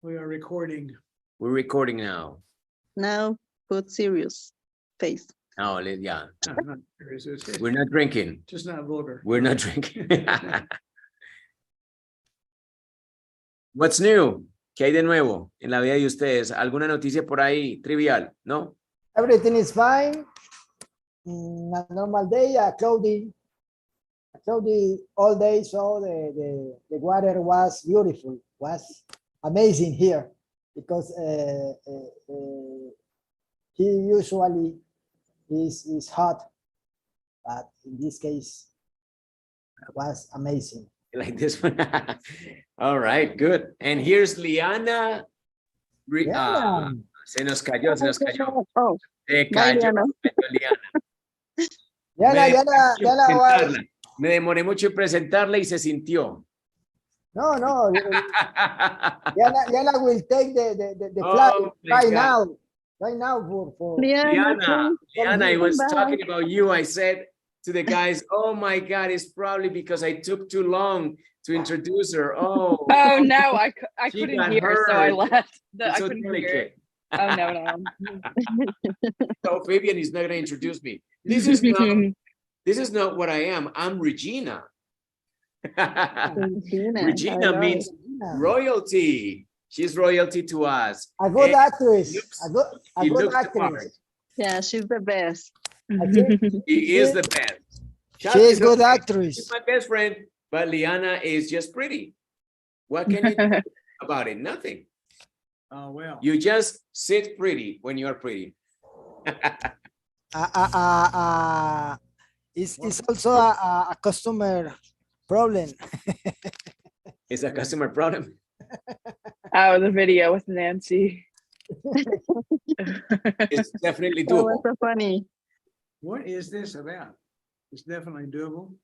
We are recording. We're recording now. Now put serious face. Oh, yeah. No, not serious. It's We're not drinking. just not vulgar. We're not drinking. What's new? ¿Qué hay de nuevo en la vida de ustedes? ¿Alguna noticia por ahí trivial? ¿No? Everything is fine. A normal day, cloudy all day, so the water was beautiful, was amazing here, because he usually is hot, but in this case, it was amazing. Like this one. All right, good. And here's Liana. Yeah. Se nos cayó, se nos cayó. Oh, Se bye, cayó. Liana. Diana, Me demoré mucho en presentarla y se sintió. no, Diana will take the Oh, flight my God. right now for Liana, Liana, I was Bye. talking about you. I said to the guys, oh my God, it's probably because I took too long to introduce her. Oh, Oh no, I She couldn't got hear, so I hurt. left. it's I so couldn't hear. delicate. Oh no. So Fabian is not going to introduce me. This is not what I am. I'm Regina. Regina means royalty. She's royalty to us. a good And actress, looks- a she good looks the part. actress. Yeah, she's the best. I think She is the best. she Shazzy is good okay. actress. She's my best friend, but Liana is just pretty. What can you do about it? Nothing. Oh, well. You just sit pretty when you're pretty. It's also a customer problem. It's a customer problem. Oh, the video with Nancy. It's definitely That was doable. so funny. What is this about? It's definitely doable.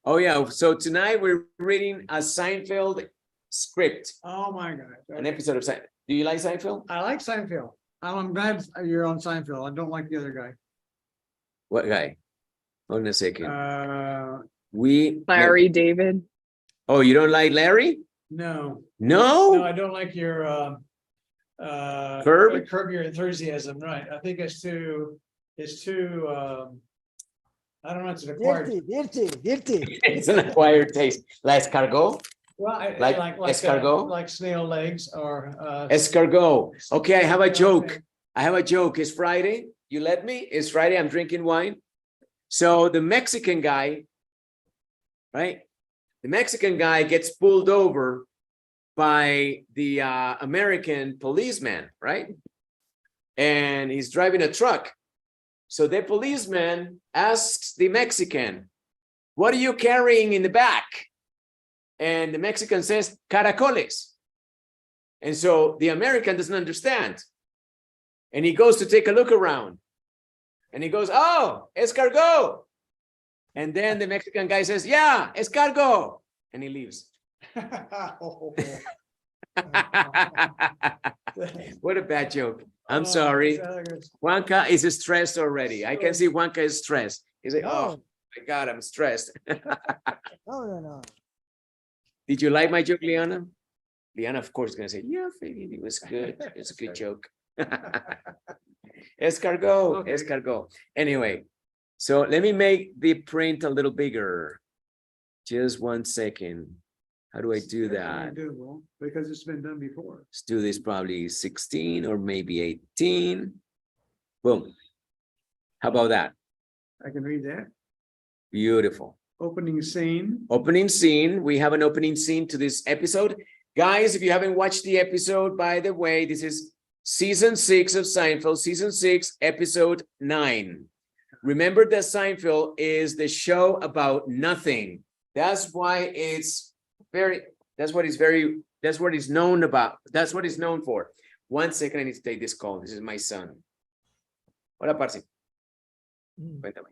Oh yeah, so tonight we're reading a Seinfeld script, Oh, my God. an episode of Seinfeld. Do you like Seinfeld? I like Seinfeld. I'm glad you're on Seinfeld. I don't like the other guy. What guy? Hold on a second. Uh, Larry David. Oh, you don't like Larry? no, No? I don't like your Curb? curb your enthusiasm, right? I think it's too I don't know, it's an acquired. Dirty. It's an acquired taste. La escargot? Well, Like escargot? like snail legs or Escargot. Okay, I have a joke. Okay. I have a joke. It's Friday. You let me? It's Friday. I'm drinking wine. So the Mexican guy, right? The Mexican guy gets pulled over by the American policeman, right? And he's driving a truck. So the policeman asks the Mexican, what are you carrying in the back? And the Mexican says, caracoles. And so the American doesn't understand. And he goes to take a look around. And he goes, oh, escargot. And then the Mexican guy says, yeah, escargot. And he leaves. What a bad joke. I'm sorry. Juanca is stressed already. I can see Juanca is stressed. He's like, oh my God, I'm stressed. No. Did you like my joke, Liana? Liana, of course, is going to say, yeah, Fabian, it was good. It's a good joke. Escargot, Okay. escargot. Anyway, so let me make the print a little bigger. Just 1 second. How do I do that? Doable because it's been done before. Let's do this probably 16 or maybe 18. Boom. How about that? I can read that. Beautiful. Opening scene. Opening scene. We have an opening scene to this episode. Guys, if you haven't watched the episode, by the way, this is season 6 of Seinfeld, season 6, episode 9. Remember that Seinfeld is the show about nothing. That's why it's that's what it's known about. That's what it's known for. 1 second, I need to take this call. This is my son. Hola, parce. Cuéntame.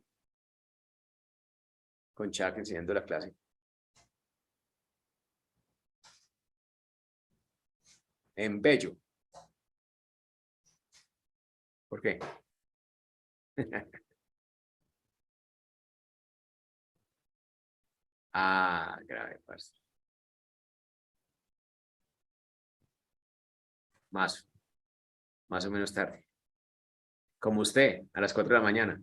Con Chuck enseñando la clase. En Bello. ¿Por qué? Ah, grave, parce. Más o menos tarde. Como usted, a las 4 de la mañana.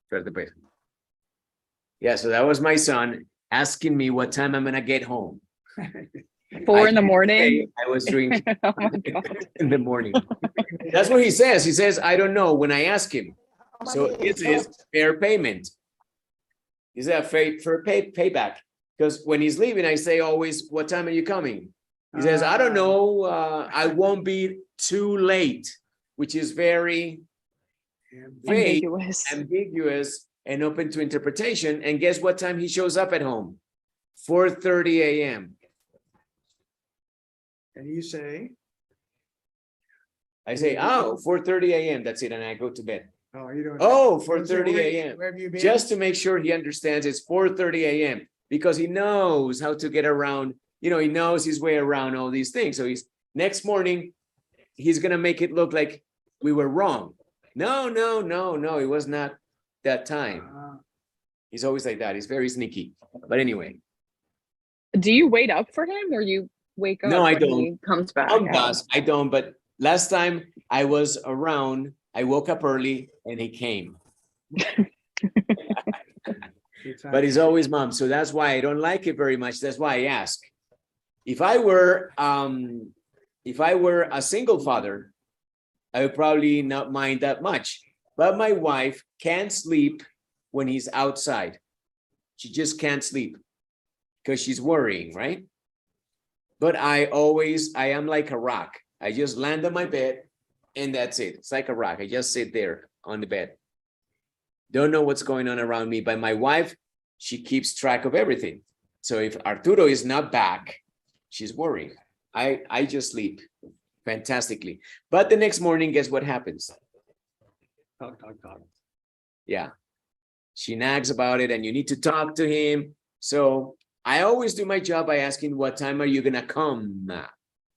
Suerte, pues. Yeah, so that was my son asking me what time I'm gonna get home. 4 in the I morning. I was drinking Oh my God. in the morning. That's what he says. He says, I don't know when I ask him. So this is fair payment. Is that fair payback? Because when he's leaving, I say always, what time are you coming? He says, I don't know. I won't be too late, which is very vague, Ambiguous. ambiguous, and open to interpretation. And guess what time he shows up at home? 4:30 a.m. And you say, I say, oh, 4:30 a.m. That's it. And I go to bed. oh, you don't. Oh, You don't say, 4:30 "Where- a.m. Where have you been? Just to make sure he understands it's 4:30 a.m. because he knows how to get around, he knows his way around all these things. So he's next morning, he's gonna make it look like we were wrong. No, it was not that time. He's always like that. He's very sneaky. But anyway, Do you wait up for him or you wake up No, I when he don't. comes back? I don't, but last time I was around, I woke up early and he came. But he's always mom. So that's why I don't like it very much. That's why I ask. If I were a single father, I would probably not mind that much. But my wife can't sleep when he's outside. She just can't sleep because she's worrying, right? But I am like a rock. I just land on my bed and that's it. It's like a rock. I just sit there on the bed. Don't know what's going on around me. But my wife, she keeps track of everything. So if Arturo is not back, she's worried. I just sleep fantastically. But the next morning, guess what happens? Talk. Yeah. She nags about it and you need to talk to him. So I always do my job by asking, what time are you gonna come?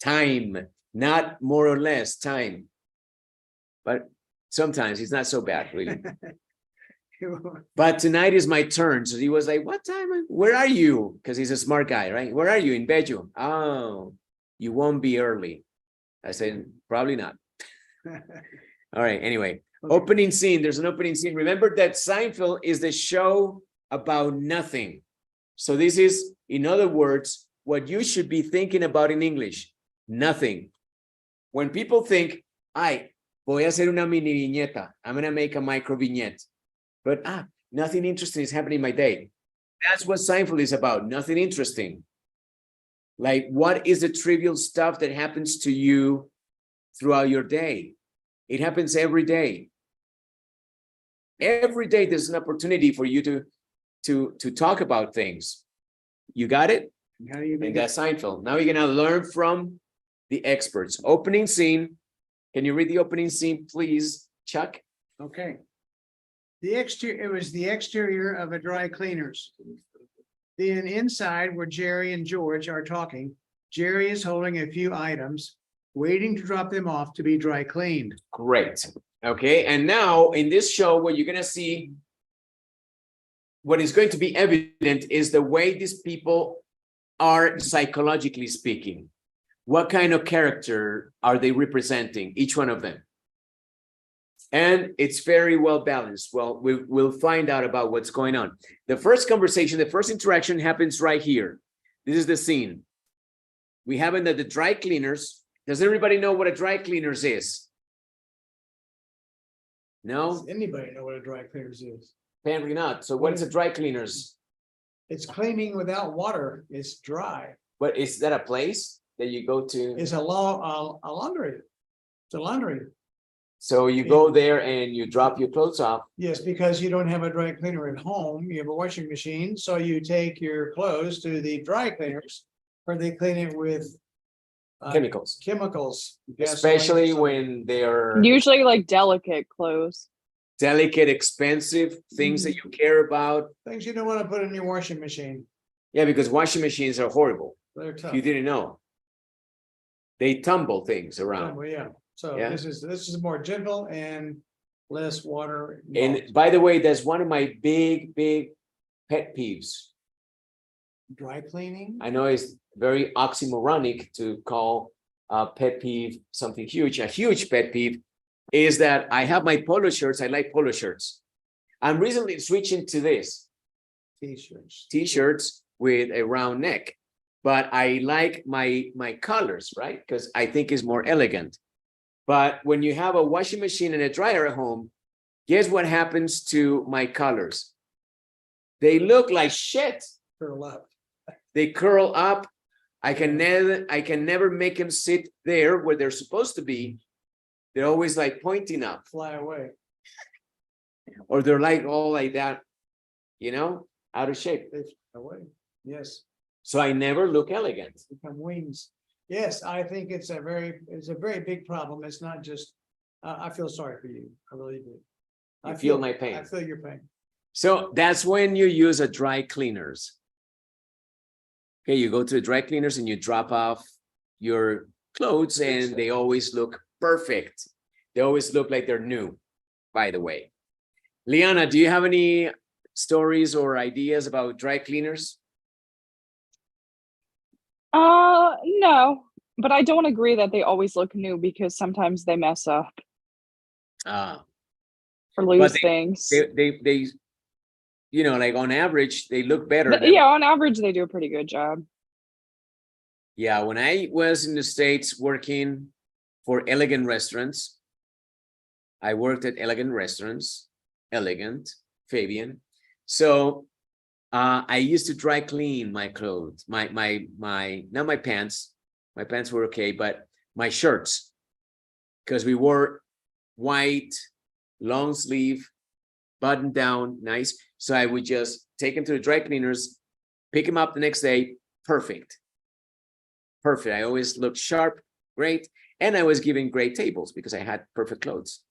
Time, not more or less time. But sometimes it's not so bad, really. But tonight is my turn. So he was like, what time? Where are you? Because he's a smart guy, right? Where are you? In bedroom. Oh, you won't be early. I said, probably not. All right, anyway. Okay. Opening scene. There's an opening scene. Remember that Seinfeld is the show about nothing. So this is, in other words, what you should be thinking about in English. Nothing. When people think, ay, voy a hacer una mini viñeta. I'm going to make a micro vignette. But nothing interesting is happening in my day. That's what Seinfeld is about. Nothing interesting. Like, what is the trivial stuff that happens to you throughout your day? It happens every day. Every day there's an opportunity for you to talk about things. You got it? How do you And make that's Seinfeld. Now you're gonna learn from the experts. Opening scene. Can you read the opening scene, please, Chuck? Okay. It was the exterior of a dry cleaner's. Then inside where Jerry and George are talking, Jerry is holding a few items, waiting to drop them off to be dry cleaned. Great. Okay, and now in this show, what you're gonna see, what is going to be evident is the way these people are psychologically speaking. What kind of character are they representing, each one of them? And it's very well balanced. Well, we'll find out about what's going on. The first conversation, the first interaction happens right here. This is the scene. We have it at the dry cleaners. Does everybody know what a dry cleaners is? No? Does anybody know what a dry cleaners is? Apparently not. So what is a dry cleaners? It's cleaning without water. It's dry. But is that a place that you go to? It's a laundry. It's a laundry. So you go there and you drop your clothes off. Yes, because you don't have a dry cleaner at home. You have a washing machine, so you take your clothes to the dry cleaners where they clean it with Chemicals, chemicals. especially gasoline, when they are Usually like delicate clothes. delicate, expensive things that you care about. things you don't want to put in your washing machine. Yeah, because washing machines are horrible. They're tough. You didn't know. They tumble things around. Well, yeah, so Yeah. this is more gentle and less water. And involved. by the way, that's one of my big pet peeves. Dry cleaning? I know it's very oxymoronic to call a pet peeve something huge. A huge pet peeve is that I have my polo shirts. I like polo shirts. I'm recently switching to this T-shirts. t-shirts with a round neck, but I like my colors, right? Because I think it's more elegant. But when you have a washing machine and a dryer at home, guess what happens to my colors? They look like shit. Curl up. They curl up. I can never make them sit there where they're supposed to be. They're always like pointing up, Fly away. or they're like all like that, out of shape. They fly away. Yes, So I never look elegant. become wings. Yes, I think it's a very big problem. It's not just, I feel sorry for you. I really do. You feel my pain. I feel your pain. So that's when you use a dry cleaners. Okay, you go to the dry cleaners and you drop off your clothes and they always look perfect. They always look like they're new, by the way. Liana, do you have any stories or ideas about dry cleaners? No, but I don't agree that they always look new because sometimes they mess up or lose things. They like on average, they look better. But, yeah, on average, they do a pretty good job. Yeah, when I was in the States working for elegant restaurants, I worked at elegant restaurants, elegant, Fabian. So I used to dry clean my clothes, not my pants. My pants were okay, but my shirts, because we wore white, long sleeve, button down, nice. So I would just take them to the dry cleaners, pick them up the next day, perfect. Perfect. I always looked sharp, great. And I was given great tables because I had perfect clothes.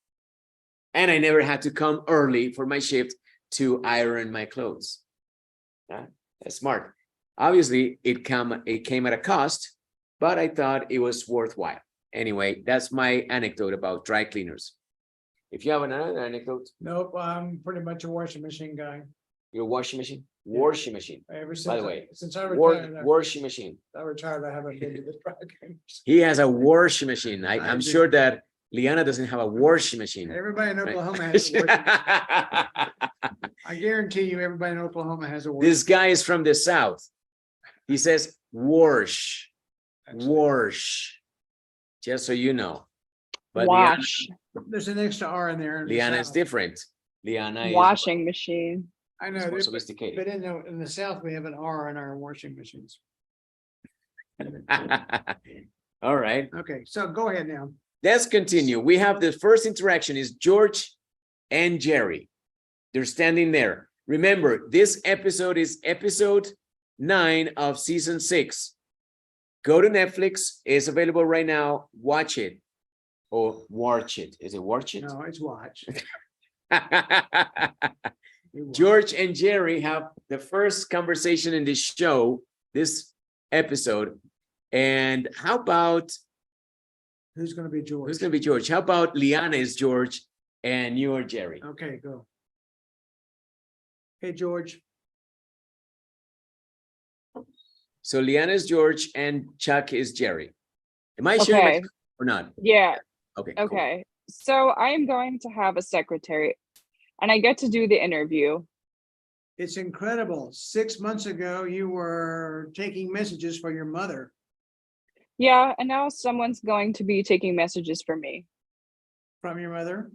And I never had to come early for my shift to iron my clothes. Yeah, that's smart. Obviously, it came at a cost, but I thought it was worthwhile. Anyway, that's my anecdote about dry cleaners. If you have another anecdote, Nope, I'm pretty much a washing machine guy. your washing machine, Yeah. washing machine. Ever since, By the way, since I retired, washing machine. I haven't been to the dry cleaners. He has a washing machine. I I'm do. sure that Liana doesn't have a washing machine. Everybody in Right. Oklahoma has a washing machine. I guarantee you, everybody in Oklahoma has a washing. This guy is from the South. He says wash, machine. wash, just so you know. But Liana, Wash, There's an extra R in there. in the Liana is South. different. Liana is washing machine. I know, more but sophisticated. in the South, we have an R in our washing machines. All right, Okay, so go ahead now. let's continue. We have the first interaction is George and Jerry. They're standing there. Remember, this episode is episode 9 of season 6. Go to Netflix. It's available right now. Watch it or watch it. Is it watch it? No, it's watch. You watch. George and Jerry have the first conversation in this show, this episode. And how about Who's gonna be George? who's going to be George? How about Liana is George and you are Jerry? Okay, go. Hey, George. So Liana is George and Chuck is Jerry. Am I sharing Okay. my or not? Yeah. Okay. Cool. Okay. So I am going to have a secretary and I get to do the interview. It's incredible. 6 months ago, you were taking messages for your mother. Yeah. And now someone's going to be taking messages for me. From your mother?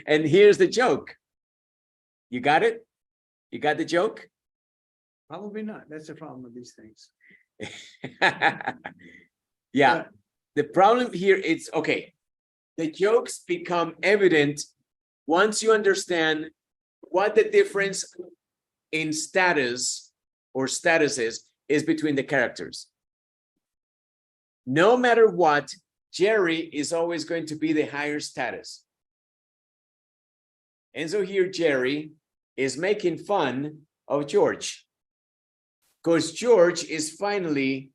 And here's the joke. You got it? You got the joke? Probably not. That's the problem with these things. Yeah. The problem here is, okay, the jokes become evident once you understand what the difference in status or statuses is between the characters. No matter what, Jerry is always going to be the higher status. And so here Jerry is making fun of George, because George is finally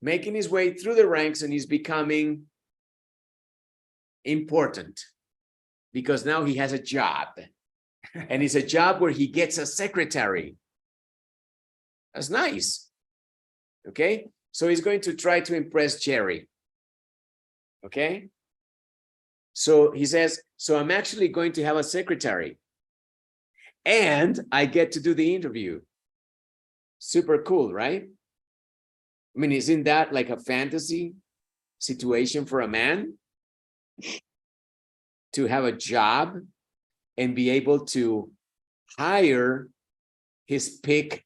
making his way through the ranks and he's becoming important because now he has a job. And it's a job where he gets a secretary. That's nice. Okay, so he's going to try to impress Jerry. Okay, so he says, so I'm actually going to have a secretary and I get to do the interview. Super cool, right? I mean, isn't that like a fantasy situation for a man to have a job and be able to hire his pick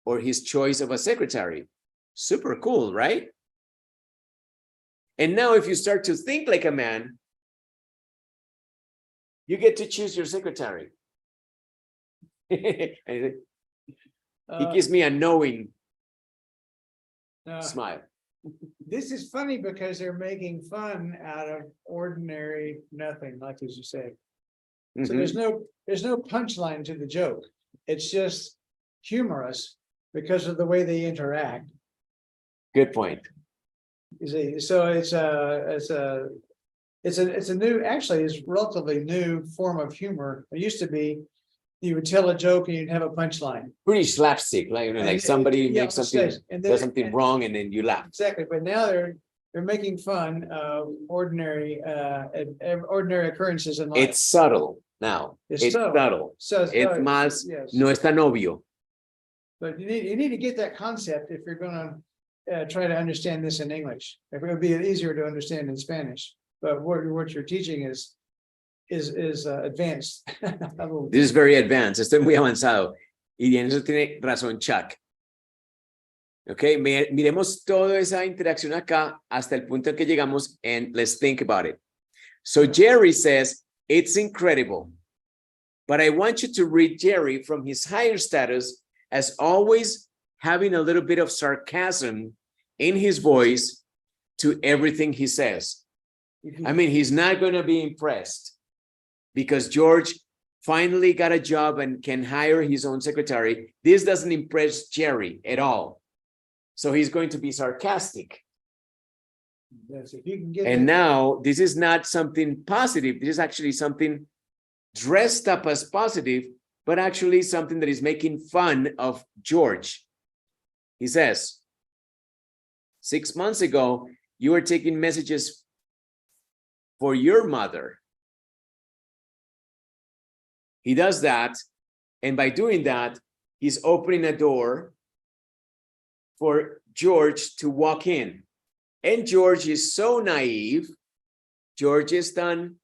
or his choice of a secretary? Super cool, right? And now if you start to think like a man, you get to choose your secretary. He gives me a knowing smile. This is funny because they're making fun out of ordinary nothing, like as you say. So Mhm. there's no punchline to the joke. It's just humorous because of the way they interact. Good point. You see, so it's a new, actually, it's relatively new form of humor. It used to be you would tell a joke and you'd have a punchline. Pretty slapstick, like, you know, like And- somebody yeah, makes something, and does something wrong, and then you laugh. Exactly, but now they're making fun of ordinary occurrences in life. It's subtle now. It's It's subtle. subtle. So Es más, yes. no es tan obvio. But you need to get that concept if you're gonna try to understand this in English. It would be easier to understand in Spanish, but what you're teaching is advanced. This is very advanced. Esto es muy avanzado. Y en eso tiene razón Chuck. Ok, miremos toda esa interacción acá hasta el punto en que llegamos, and let's think about it. So Jerry says, it's incredible, but I want you to read Jerry from his higher status as always having a little bit of sarcasm in his voice to everything he says. I mean, he's not going to be impressed because George finally got a job and can hire his own secretary. This doesn't impress Jerry at all. So he's going to be sarcastic. Yes, if you can get And that- now this is not something positive. This is actually something dressed up as positive, but actually something that is making fun of George. He says, 6 months ago, you were taking messages for your mother. He does that. And by doing that, he's opening a door for George to walk in. And George is so naive. George es tan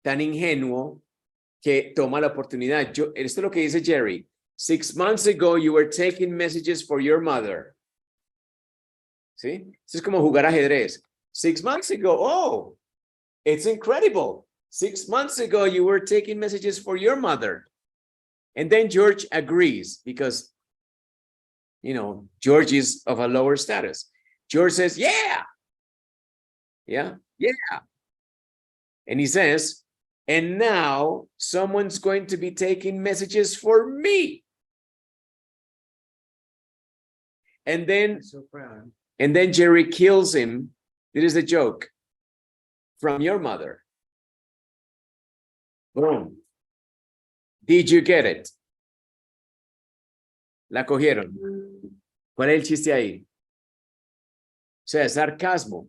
ingenuo que toma la oportunidad. Esto es lo que dice Jerry. 6 months ago, you were taking messages for your mother. ¿Sí? Esto es como jugar ajedrez. 6 months ago, oh, it's incredible. 6 months ago, you were taking messages for your mother. And then George agrees because, you know, George is of a lower status. George says, yeah. Yeah. And he says, and now someone's going to be taking messages for me. And then I'm so proud. And then Jerry kills him. It is a joke from your mother. Boom. Did you get it? La cogieron. ¿Cuál es el chiste ahí? O sea, es sarcasmo.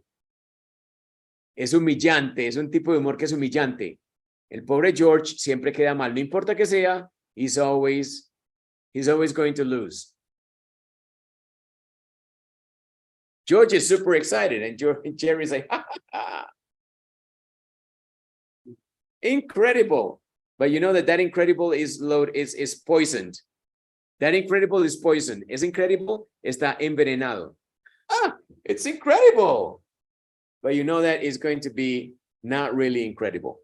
Es humillante, es un tipo de humor que es humillante. El pobre George siempre queda mal, no importa que sea, he's always going to lose. George is super excited, and Jerry's like, ha, ha, ha. Incredible. But you know that incredible is poisoned. That incredible is poisoned. Es incredible, está envenenado. Ah, it's incredible. But you know that it's going to be not really incredible.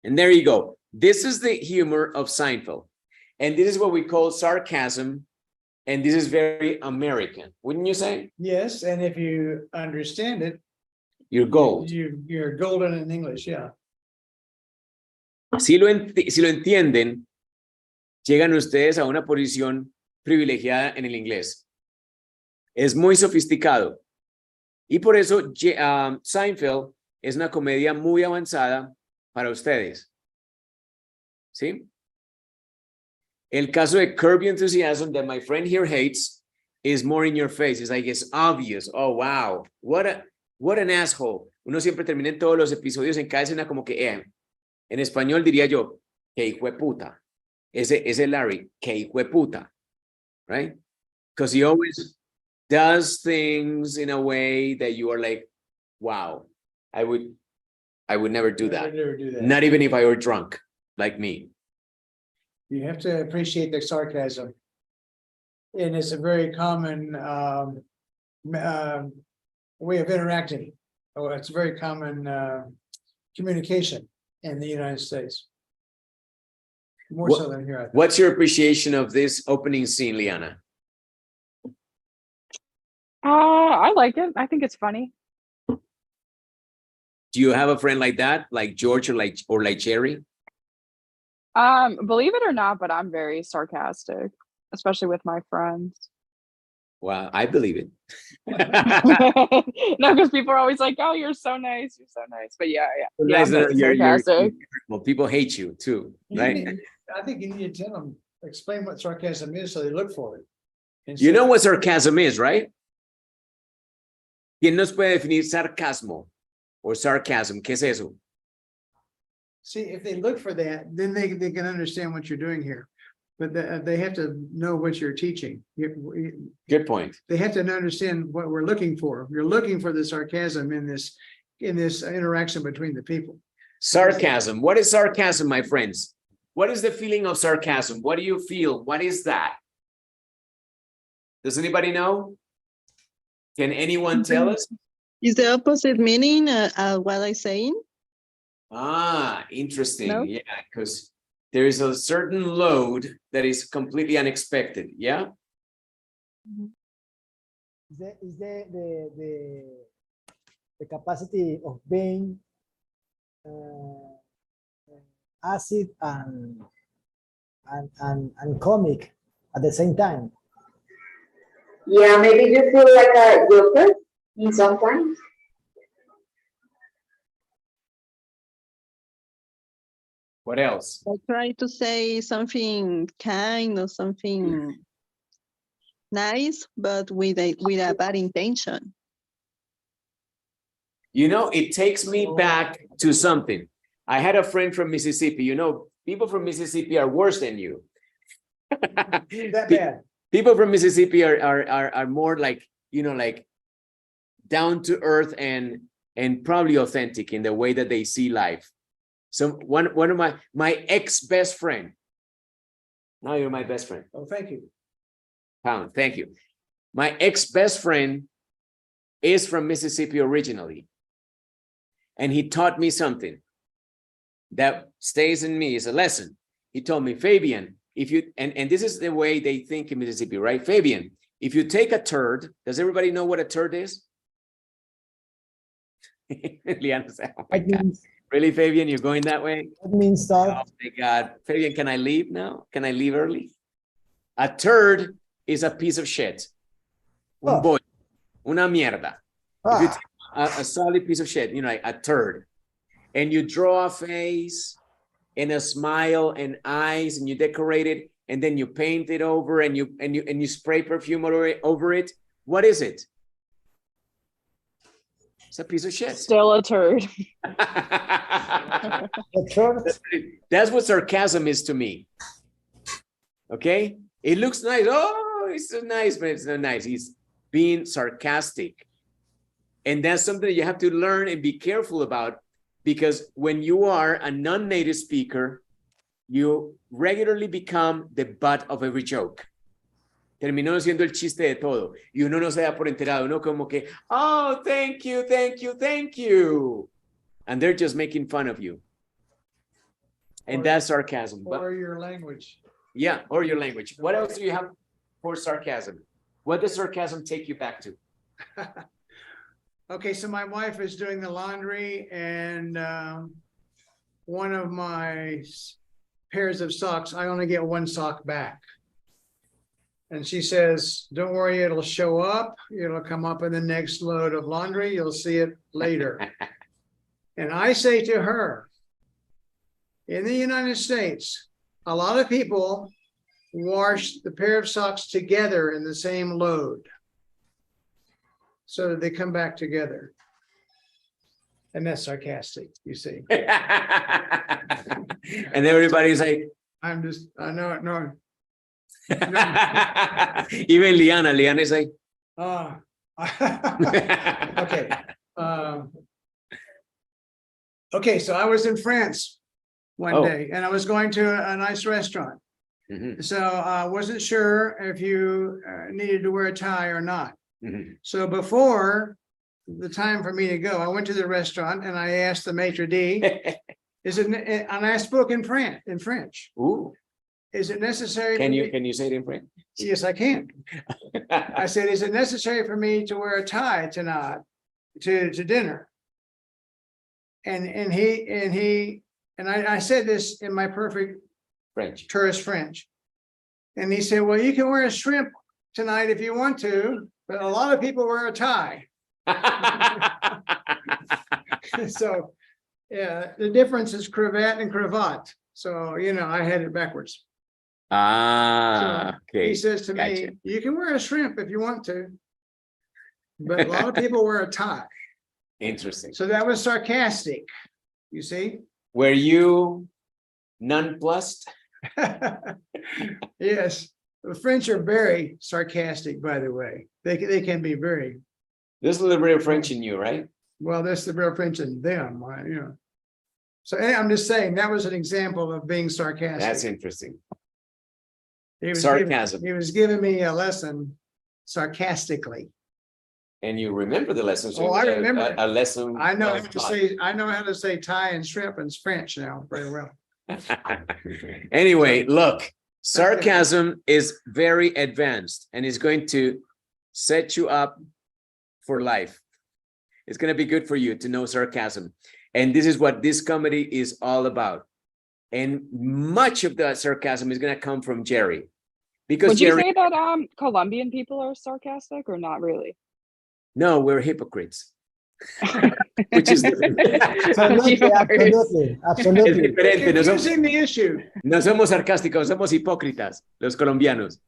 And there you go. This is the humor of Seinfeld. And this is what we call sarcasm. And this is very American, wouldn't you say? Yes, and if you understand it, You're gold. you're golden in English, yeah. Si lo entienden, llegan ustedes a una posición privilegiada en el inglés. Es muy sofisticado. Y por eso Seinfeld es una comedia muy avanzada para ustedes. ¿Sí? El caso de curb your enthusiasm that my friend here hates is more in your face. It's like, it's obvious. Oh, wow. What an asshole. Uno siempre termina en todos los episodios en cada escena como que, en español diría yo, que hijo de puta. Ese Larry, que hijo de puta. Right? Because he always does things in a way that you are like, wow, I would never do that. Never do that. Not even if I were drunk, like me. You have to appreciate the sarcasm. And it's a very common way of interacting. Oh, it's a very common communication in the United States. More so than here. I think. What's your appreciation of this opening scene, Liana? I like it. I think it's funny. Do you have a friend like that, like George or like Jerry? Believe it or not, but I'm very sarcastic, especially with my friends. Wow, I believe it. No, because people are always like, "Oh, you're so nice. You're so nice." But yeah, I'm very You're- sarcastic. well, people hate you too, right? I think you need to tell them, explain what sarcasm is so they look for it. You know what sarcasm is, right? ¿Quién nos puede definir sarcasmo o sarcasm? ¿Qué es eso? See, if they look for that, then they can understand what you're doing here. But they have to know what you're teaching. Good point. They have to understand what we're looking for. You're looking for the sarcasm in this interaction between the people. Sarcasm. What is sarcasm, my friends? What is the feeling of sarcasm? What do you feel? What is that? Does anybody know? Can anyone tell us? Is the opposite meaning what I saying? Ah, interesting. No? Yeah, because there is a certain load that is completely unexpected. Yeah. Is the capacity of being acid and comic at the same time. Yeah, maybe you feel like a joker in sometimes. What else? I try to say something kind or something nice, but with a bad intention. You know, it takes me back to something. I had a friend from Mississippi. You know, people from Mississippi are worse than you. That bad. People from Mississippi are more like, you know, like down to earth and probably authentic in the way that they see life. So one of my ex-best friend. Now you're my best friend. Oh, thank you. Pound, thank you. My ex-best friend is from Mississippi originally. And he taught me something that stays in me as a lesson. He told me, Fabian, if you, and this is the way they think in Mississippi, right? Fabian, if you take a turd, does everybody know what a turd is? Liana said, oh my God. Really, Fabian, you're going that way? That means that Oh my God. Fabian, can I leave now? Can I leave early? A turd is a piece of shit. Un Oh. boy, una mierda. If you ah, take a solid piece of shit, you know, like a turd, and you draw a face and a smile and eyes, and you decorate it, and then you paint it over, and you spray perfume over it. What is it? It's a piece of shit. Still a turd. the church, That's what sarcasm is to me. Okay, it looks nice. Oh, it's so nice, but it's not nice. He's being sarcastic. And that's something that you have to learn and be careful about, because when you are a non-native speaker, you regularly become the butt of every joke. Terminó siendo el chiste de todo. Y uno no se da por enterado, uno como que, oh, thank you, thank you, thank you. And they're just making fun of you. And Or- that's sarcasm. But Or your language. yeah, or your language. What else do you have for sarcasm? What does sarcasm take you back to? Okay, so my wife is doing the laundry and one of my pairs of socks, I only get one sock back. And she says, don't worry, it'll show up. It'll come up in the next load of laundry. You'll see it later. And I say to her, In the United States, a lot of people wash the pair of socks together in the same load, so that they come back together. And that's sarcastic, you see. And everybody's like, I know it, no. even Liana is like, Okay. Okay, so I was in France one Oh. day, and I was going to a nice restaurant. Mhm, So I wasn't sure if you needed to wear a tie or not. mhm. So before the time for me to go, I went to the restaurant and I asked the maitre d', is it, and I spoke in French. Ooh, Is it necessary? can for you me- say it in French? Yes, I can. I said, is it necessary for me to wear a tie tonight to dinner? And I said this in my perfect French. tourist French. And he said, well, you can wear a shrimp tonight if you want to, but a lot of people wear a tie. So, yeah, the difference is cravat and cravat. So, you know, I had it backwards. Ah, He okay. says to me, Gotcha. you can wear a shrimp if you want to, but a lot of people wear a tie. Interesting. So that was sarcastic, you see? Were you nonplussed? Yes, the French are very sarcastic, by the way. They can be very, There's a little bit of French in you, right? well, that's the real French in them, you know. So I'm just saying, that was an example of being That's sarcastic. interesting. He was Sarcasm. He was giving me a lesson sarcastically. And you remember the lessons? Oh, I remember. A lesson. I know well how to taught. say, tie and shrimp in French now very well. Anyway, look, sarcasm is very advanced and is going to set you up for life. It's going to be good for you to know sarcasm. And this is what this comedy is all about. And much of the sarcasm is going to come from Jerry. Because Would you Jerry, say that Colombian people are sarcastic or not really? no, we're hypocrites. Which is different. Absolutely, Yours. absolutely, Es absolutely. diferente, no somos, Confusing the issue. no somos sarcásticos, somos hipócritas, los colombianos.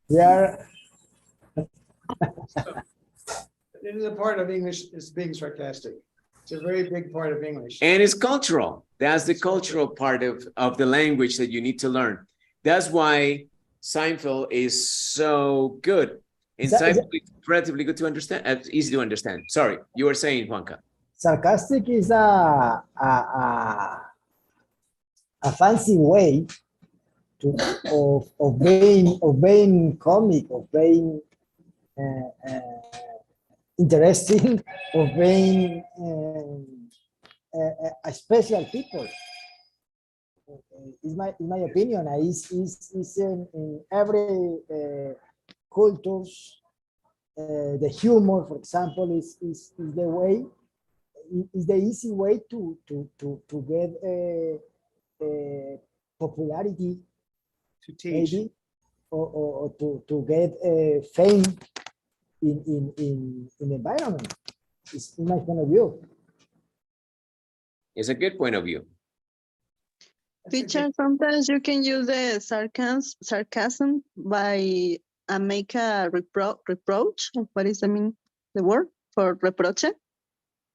We are It is a part of English, is being sarcastic. It's a very big part of English. And it's cultural. That's the cultural part of the language that you need to learn. That's why Seinfeld is so good. And Is that- Seinfeld is relatively good to understand, easy to understand. Sorry, you were saying, Juanca. sarcastic is a fancy way of being comic, of being interesting, of being a special people. Is my opinion. Is in every cultures. The humor, for example, is the way, is the easy way to get popularity, To teach. maybe, or to get fame in environment. It's in my point of view. It's a good point of view. Teacher, sometimes you can use the sarcasm by make a reproach. What is the word for reproche?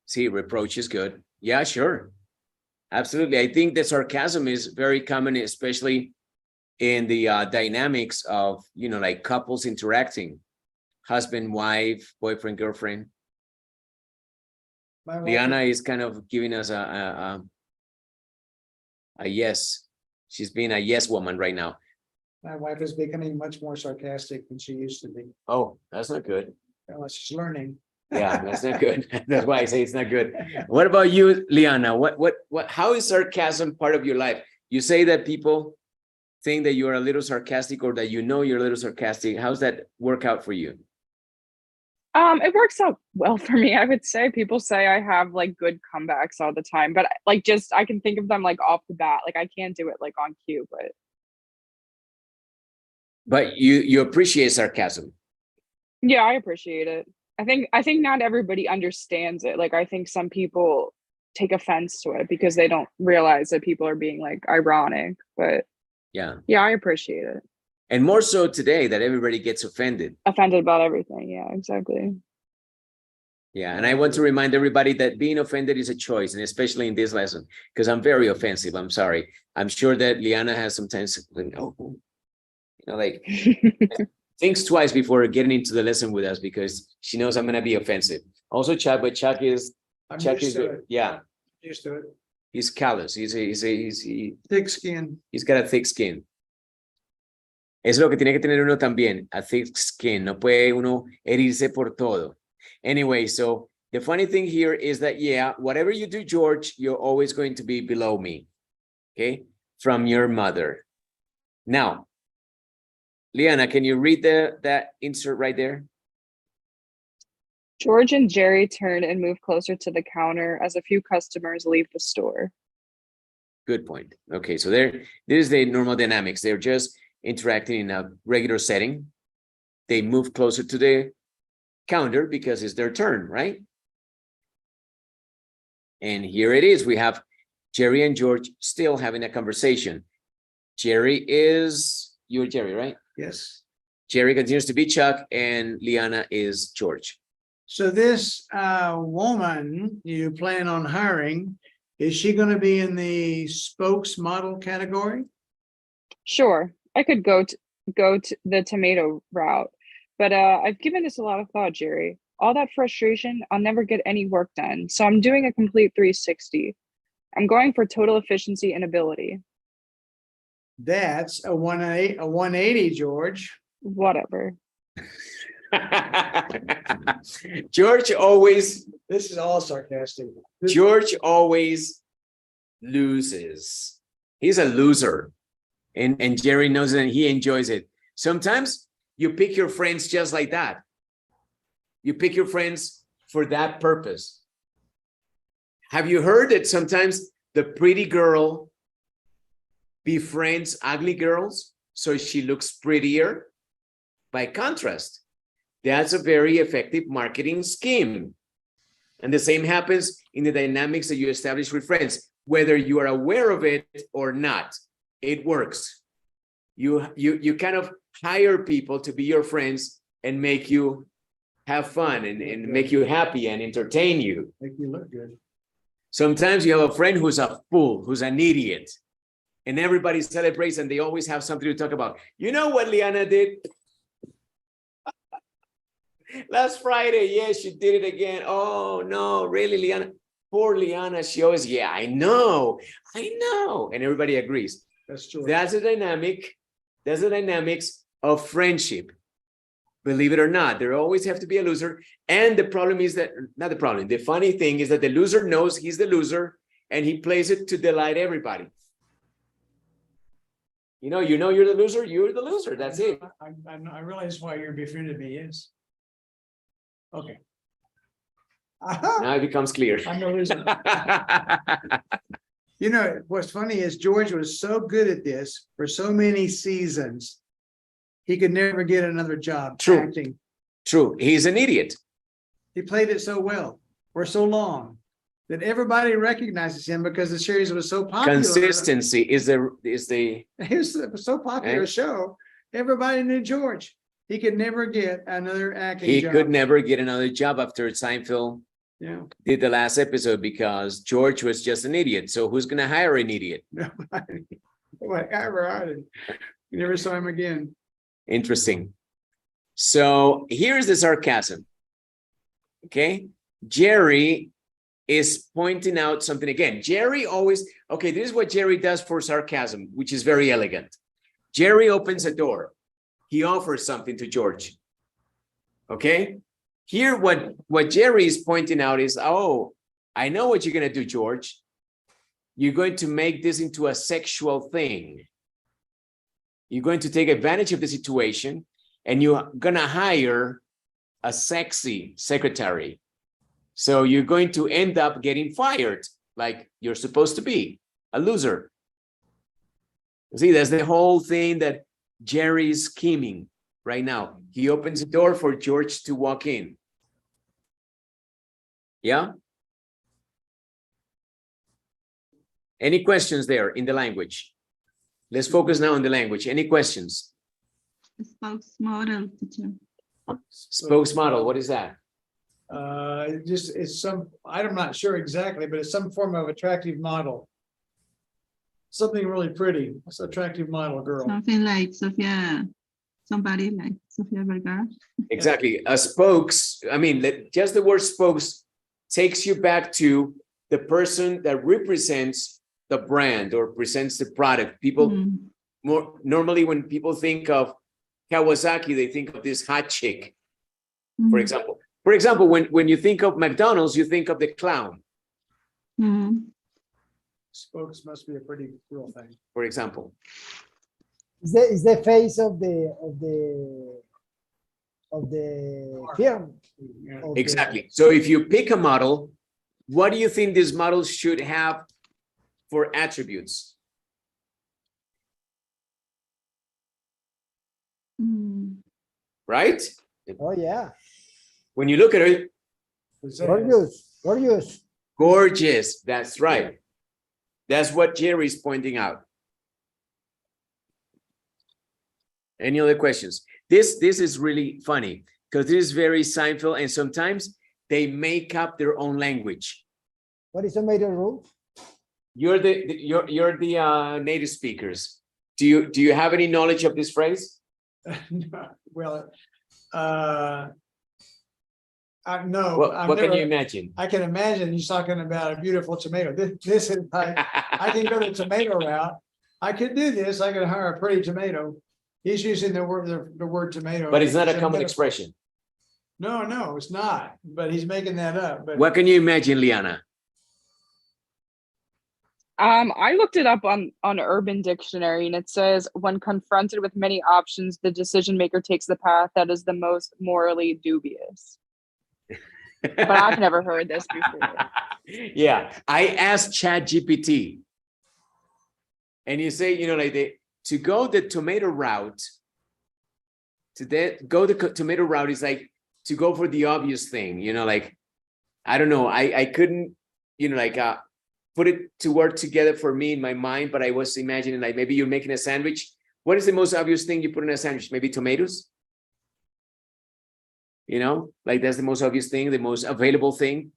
See, reproach is good. Yeah, sure. Absolutely. I think that sarcasm is very common, especially in the dynamics of, like couples interacting, husband, wife, boyfriend, girlfriend. My wife- Liana is kind of giving us a yes. She's being a yes woman right now. My wife is becoming much more sarcastic than she used to be. Oh, that's not good. Well, she's learning. Yeah, that's not good. That's why I say it's not good. What about you, Liana? How is sarcasm part of your life? You say that people think that you're a little sarcastic or that you're a little sarcastic. How's that work out for you? It works out well for me, I would say. People say I have like good comebacks all the time, but like just I can think of them like off the bat. Like I can't do it like on cue, But you appreciate sarcasm. yeah, I appreciate it. I think not everybody understands it. Like I think some people take offense to it because they don't realize that people are being like ironic. But Yeah. yeah, I appreciate it. And more so today that everybody gets offended. Offended about everything. Yeah, exactly. Yeah. And I want to remind everybody that being offended is a choice, and especially in this lesson, because I'm very offensive. I'm sorry. I'm sure that Liana has sometimes, like thinks twice before getting into the lesson with us because she knows I'm going to be offensive. Also Chuck, but Chuck is, I'm Chuck used is, to it. yeah, Used to it. he's callous. He's Thick skin. got a thick skin. Es lo que tiene que tener uno también, a thick skin. No puede uno herirse por todo. Anyway, so the funny thing here is that, yeah, whatever you do, George, you're always going to be below me. Okay, from your mother. Now, Liana, can you read that insert right there? George and Jerry turn and move closer to the counter as a few customers leave the store. Good point. Okay, so this is the normal dynamics. They're just interacting in a regular setting. They move closer to the counter because it's their turn, right? And here it is. We have Jerry and George still having a conversation. Jerry is, you're Jerry, right? Yes. Jerry continues to be Chuck and Liana is George. So this woman you plan on hiring, is she going to be in the spokesmodel category? Sure, I could go to the tomato route, but I've given this a lot of thought, Jerry. All that frustration, I'll never get any work done. So I'm doing a complete 360. I'm going for total efficiency and ability. That's a 180, George. Whatever. George always This is all sarcastic. George always loses. He's a loser. And Jerry knows it and he enjoys it. Sometimes you pick your friends just like that. You pick your friends for that purpose. Have you heard that sometimes the pretty girl befriends ugly girls so she looks prettier? By contrast, that's a very effective marketing scheme. And the same happens in the dynamics that you establish with friends, whether you are aware of it or not, it works. You kind of hire people to be your friends and make you have fun and make you happy and entertain you. Make you look good. Sometimes you have a friend who's a fool, who's an idiot, and everybody celebrates and they always have something to talk about. You know what Liana did? Last Friday, yes, she did it again. Oh, no, really, Liana? Poor Liana, she always, yeah, I know. And everybody agrees. That's true. That's the dynamic. That's the dynamics of friendship. Believe it or not, there always have to be a loser. And the problem is that, not the problem, the funny thing is that the loser knows he's the loser and he plays it to delight everybody. You know you're the loser, that's it. I realize why you're befriended me, yes. Okay. Now it becomes clear. I'm the loser. You know, what's funny is George was so good at this for so many seasons. He could never get another job True. acting. True, he's an idiot. He played it so well for so long that everybody recognizes him because the series was so popular. Consistency is the It was so popular show. Everybody knew George. He could never get another acting he job. could never get another job after Seinfeld Yeah. did the last episode because George was just an idiot. So who's gonna hire an idiot? Nobody. Whatever. I didn't. You never saw him again. Interesting. So here's the sarcasm. Okay, Jerry is pointing out something again. Jerry always, okay, this is what Jerry does for sarcasm, which is very elegant. Jerry opens a door. He offers something to George. Okay, here what Jerry is pointing out is, oh, I know what you're gonna do, George. You're going to make this into a sexual thing. You're going to take advantage of the situation and you're gonna hire a sexy secretary. So you're going to end up getting fired like you're supposed to be, a loser. See, that's the whole thing that Jerry is scheming right now. He opens the door for George to walk in. Yeah? Any questions there in the language? Let's focus now on the language. Any questions? Spokesmodel, teacher. Spokesmodel, what is that? It's some, I'm not sure exactly, but it's some form of attractive model. Something really pretty. It's an attractive model girl. Something like Sofia, somebody like Sofia Vergara. Exactly. A spokes, I mean, just the word spokes takes you back to the person that represents the brand or presents the product. People more normally when people think of Kawasaki, they think of this hot chick, for example. For example, when you think of McDonald's, you think of the clown. Spokes must be a pretty cool thing. For example. Is the face of the firm. Yeah. of the- Exactly. So if you pick a model, what do you think this model should have for attributes? Right? Oh yeah, When you look at it, gorgeous. gorgeous. That's right. That's what Jerry's pointing out. Any other questions? This is really funny because this is very Seinfeld, and sometimes they make up their own language. What is a major rule? You're the native speakers. Do you have any knowledge of this phrase? Well, no. What can you imagine? I can imagine he's talking about a beautiful tomato. This is like, I can go the tomato route. I could do this. I could hire a pretty tomato. He's using the word tomato. But it's not a as common metaphor. expression. No, it's not. But he's making that up. But What can you imagine, Liana? I looked it up on Urban Dictionary, and it says when confronted with many options, the decision maker takes the path that is the most morally dubious. But I've never heard this before. Yeah, I asked ChatGPT, and you say, to go the tomato route, tomato route is like to go for the obvious thing, like, I don't know, I couldn't, put it to work together for me in my mind, but I was imagining like maybe you're making a sandwich. What is the most obvious thing you put in a sandwich? Maybe tomatoes? Like that's the most obvious thing, the most available thing.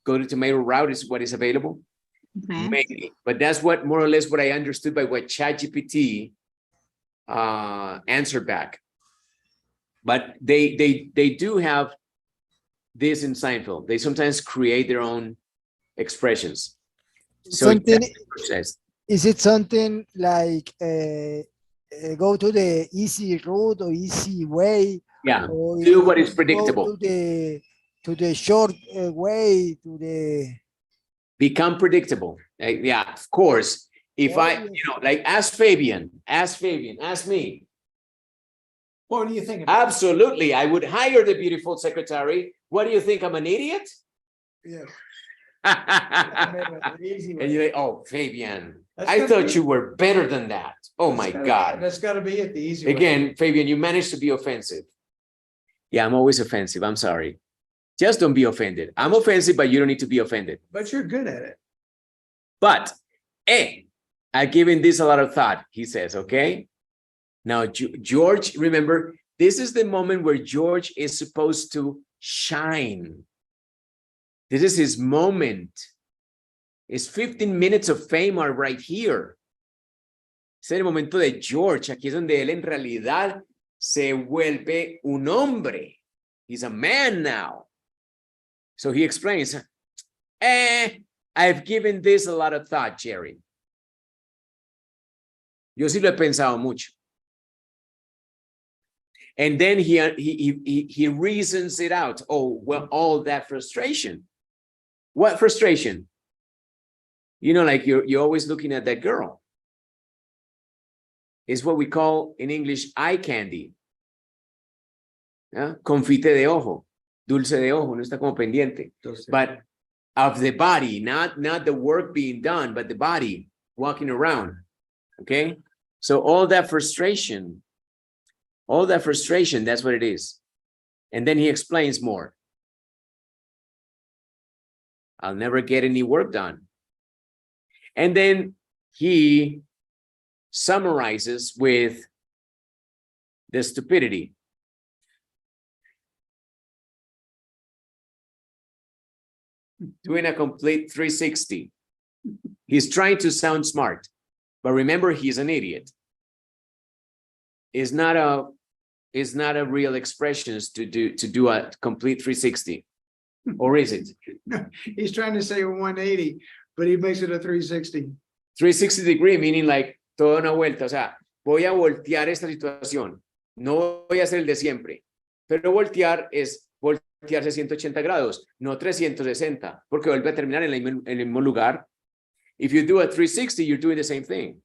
Go to tomato route is what is available. Maybe, but that's what more or less what I understood by what ChatGPT answered back. But they do have this in Seinfeld. They sometimes create their own expressions. So Is it something like go to the easy route or easy way? Yeah, or do what is go predictable. to the short way, to the Become predictable. Yeah, of course. If like ask Fabian, ask me. what do you think? Absolutely, I would hire the beautiful secretary. What do you think? I'm an idiot? Yeah. And you're like, oh, Fabian, That's I gonna thought be- you were better than that. Oh my God. That's got to be it. The easy way. Again, Fabian, you managed to be offensive. Yeah, I'm always offensive. I'm sorry. Just don't be offended. I'm offensive, but you don't need to be offended. But you're good at it. But, I've given this a lot of thought, he says, okay? Now, George, remember, this is the moment where George is supposed to shine. This is his moment. His 15 minutes of fame are right here. Es el momento de George. Aquí es donde él en realidad se vuelve un hombre. He's a man now. So he explains, I've given this a lot of thought, Jerry. Yo sí lo he pensado mucho. And then he reasons it out. Oh, well, all that frustration. What frustration? Like you're always looking at that girl. It's what we call in English eye candy. ¿Yeah? Confite de ojo, dulce de ojo, no está como pendiente. But of the body, not the work being done, but the body walking around. Okay? So all that frustration, that's what it is. And then he explains more. I'll never get any work done. And then he summarizes with the stupidity. Doing a complete 360. He's trying to sound smart, but remember, he's an idiot. Is not a real expressions to do a complete 360, or is it? He's trying to say 180, but he makes it a 360. 360 degree, meaning like toda una vuelta. O sea, voy a voltear esta situación. No voy a hacer el de siempre, pero voltear es voltearse 180 grados, no 360, porque vuelve a terminar en el mismo lugar. If you do a 360, you're doing the same thing.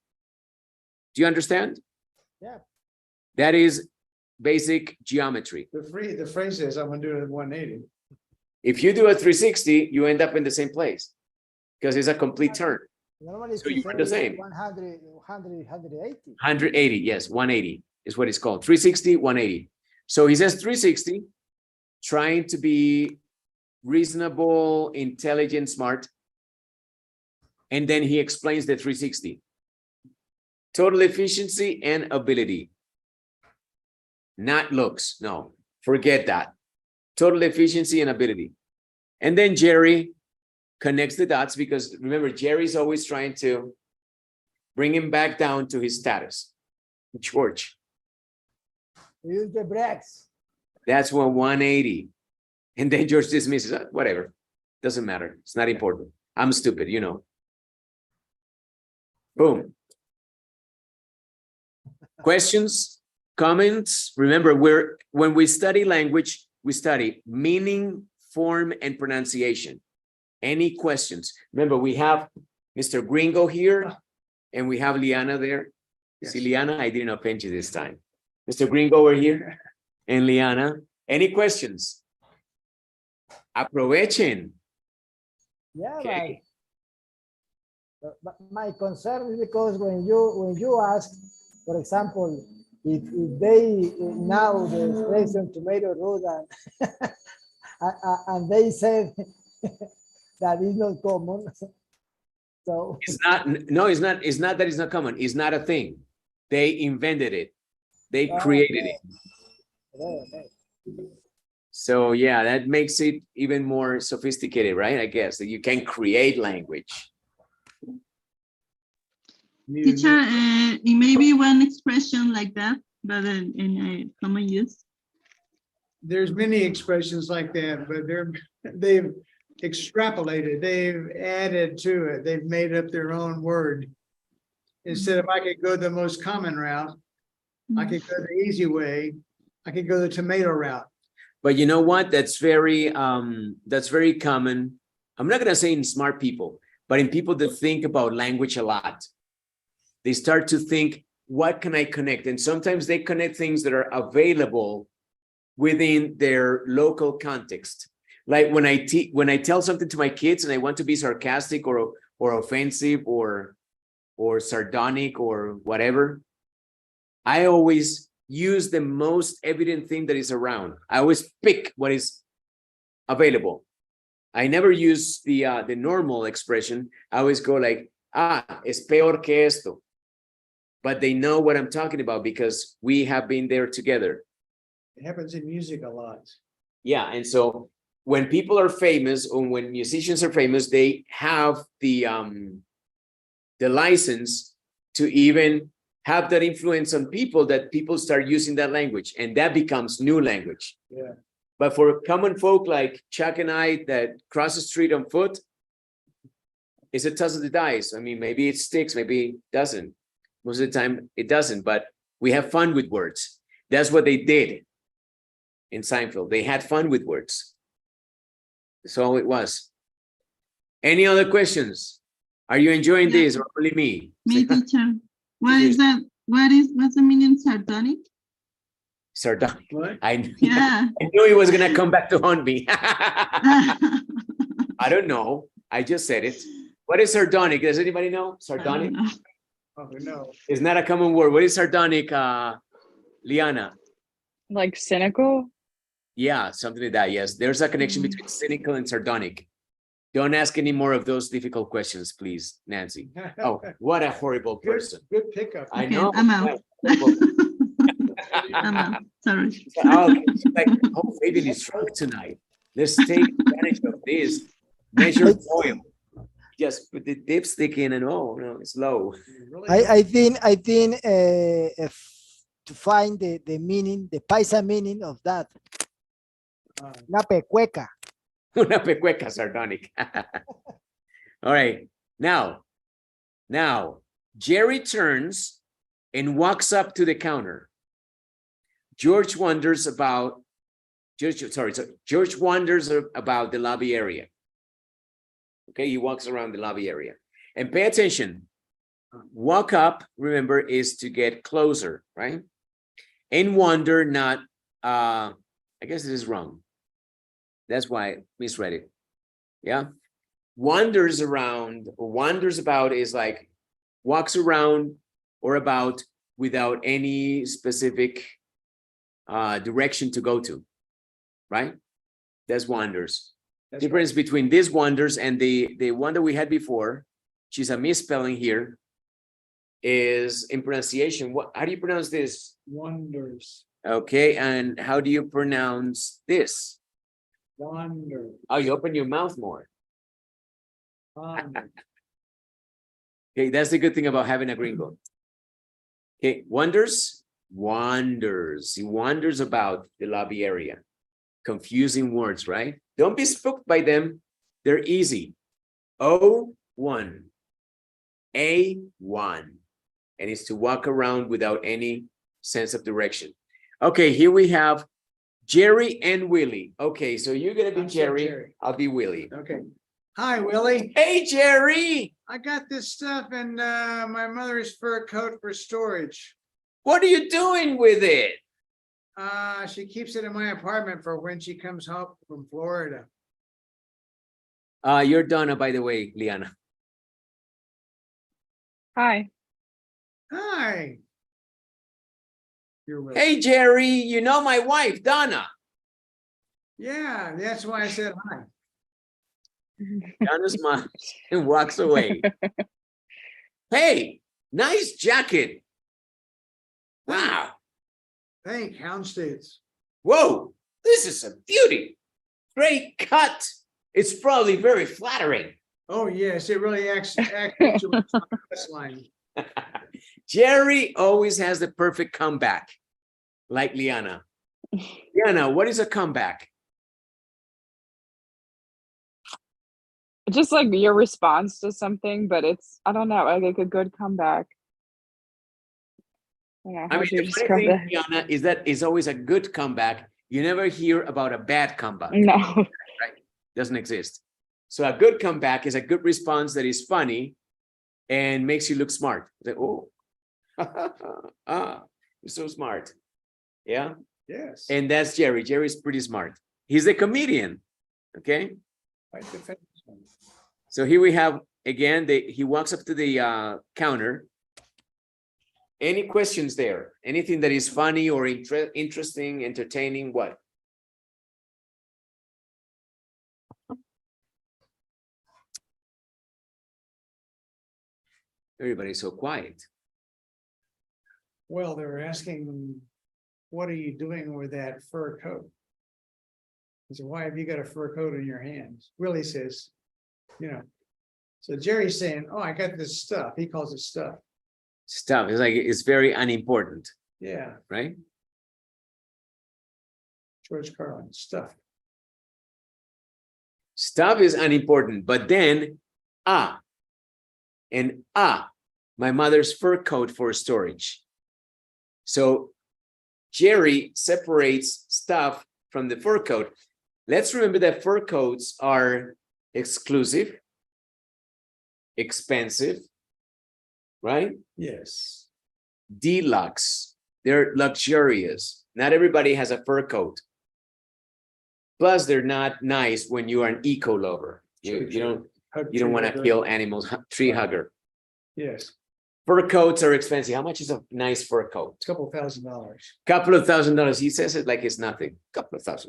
Do you understand? Yeah. That is basic geometry. The phrase is, I'm gonna do it at 180. If you do a 360, you end up in the same place because it's a complete turn. Normally So you are the same. 100, 180. 180, yes, 180 is what it's called. 360, 180. So he says 360, trying to be reasonable, intelligent, smart. And then he explains the 360. Total efficiency and ability. Not looks, no, forget that. Total efficiency and ability. And then Jerry connects the dots because remember, Jerry's always trying to bring him back down to his status. George. Use the brakes. That's 180. And then George dismisses, whatever. Doesn't matter. It's not important. I'm stupid, you know. Boom. Questions, comments? Remember, when we study language, we study meaning, form, and pronunciation. Any questions? Remember, we have Mr. Gringo here, and we have Liana there. Yes. See, Liana, I didn't offend you this time. Mr. Gringo over here, and Liana. Any questions? Aprovechen. Yeah, Okay. but my concern is because when you ask, for example, if they now the expression tomato root and they said that is not common. So It's not, no, it's not that it's not common. It's not a thing. They invented it. They created it. okay. So yeah, that makes it even more sophisticated, right? I guess that you can create language. Teacher, maybe one expression like that, but in a common use. There's many expressions like that, but they've extrapolated, they've added to it, they've made up their own word. Instead of I could go the most common route, I could go the easy way, I could go the tomato route. But you know what? That's very common. I'm not gonna say in smart people, but in people that think about language a lot. They start to think, what can I connect? And sometimes they connect things that are available within their local context. Like when I tell something to my kids and I want to be sarcastic or offensive or sardonic or whatever, I always use the most evident thing that is around. I always pick what is available. I never use the normal expression. I always go like, es peor que esto. But they know what I'm talking about because we have been there together. It happens in music a lot. Yeah, and so when people are famous or when musicians are famous, they have the license to even have that influence on people that people start using that language and that becomes new language. Yeah. But for common folk like Chuck and I that cross the street on foot, it's a toss of the dice. I mean, maybe it sticks, maybe it doesn't. Most of the time it doesn't, but we have fun with words. That's what they did in Seinfeld. They had fun with words. That's all it was. Any other questions? Are you enjoying this or only me? Me, teacher. What is that? What's the meaning sardonic? Sardonic. What? I Yeah. knew he was gonna come back to haunt me. I don't know. I just said it. What is sardonic? Does anybody know? Sardonic? Oh, no. It's not a common word. What is sardonic, Liana? Like cynical? Yeah, something like that. Yes, there's a connection between cynical and sardonic. Don't ask any more of those difficult questions, please, Nancy. Oh, what a horrible Good, person. good pickup. I Okay, know. I'm out. Horrible. I'm out. Sorry. Okay, she's like, oh, Fabian is drunk tonight. Let's take advantage of this. Measure oil. Just put the dipstick in and oh no, it's low. I think if to find the meaning, the paisa meaning of that. Una pecueca. Una pecueca sardonic. All right. Now, Jerry turns and walks up to the counter. George wonders about George wonders about the lobby area. Okay, he walks around the lobby area. And pay attention. Walk up, remember, is to get closer, right? And wander, not I guess this is wrong. That's why I misread it. Yeah. Wanders around or wanders about is like walks around or about without any specific direction to go to, right? That's wanders. That's Difference between this wanders and the one that we had before, which is a misspelling here, is in pronunciation. What? How do you pronounce this? Wonders, Okay, and how do you pronounce this? wonder, Oh, you open your mouth more. wonder. Okay, that's the good thing about having a gringo. Okay, wanders. He wanders about the lobby area. Confusing words, right? Don't be spooked by them. They're easy. O1. A1. And it's to walk around without any sense of direction. Okay, here we have Jerry and Willie. Okay, so you're gonna be I'm so Jerry. Jerry. I'll be Willie. Okay. Hi, Willie. Hey, Jerry. I got this stuff in my mother's fur coat for storage. What are you doing with it? She keeps it in my apartment for when she comes home from Florida. You're Donna, by the way, Liana. Hi. Hi. You're Willie. Hey, Jerry, you know my wife, Donna. Yeah, that's why I said hi. Donna smiles and walks away. Hey, nice jacket. Wow. Thank Houndstooth. Whoa, this is a beauty. Great cut. It's probably very flattering. Oh, yes, it really accentuates my best line. Jerry always has the perfect comeback, like Liana. Liana, what is a comeback? Just like your response to something, but it's, I don't know, like a good comeback. Yeah, I how mean, do you the funny describe thing, that? Liana, is that it's always a good comeback. You never hear about a bad comeback. No. Right? Doesn't exist. So a good comeback is a good response that is funny and makes you look smart. Like, oh, you're so smart. Yeah. Yes. And that's Jerry. Jerry's pretty smart. He's a comedian. Okay. I defend this one. So here we have again, he walks up to the counter. Any questions there? Anything that is funny or interesting, entertaining? What? Everybody's so quiet. Well, they're asking, what are you doing with that fur coat? I said, why have you got a fur coat in your hands? Willie says, you know. So Jerry's saying, oh, I got this stuff. He calls it stuff. Stuff is like it's very unimportant, Yeah, right? George Carlin, stuff. Stuff is unimportant, but then my mother's fur coat for storage. So Jerry separates stuff from the fur coat. Let's remember that fur coats are exclusive, expensive, right? Yes. Deluxe. They're luxurious. Not everybody has a fur coat. Plus, they're not nice when you are an eco lover. You don't want to kill animals. Tree hugger. Yes, Fur coats are expensive. How much is a nice fur coat? it's a couple $1,000. Couple of $1,000. He says it like it's nothing. Couple of $1,000.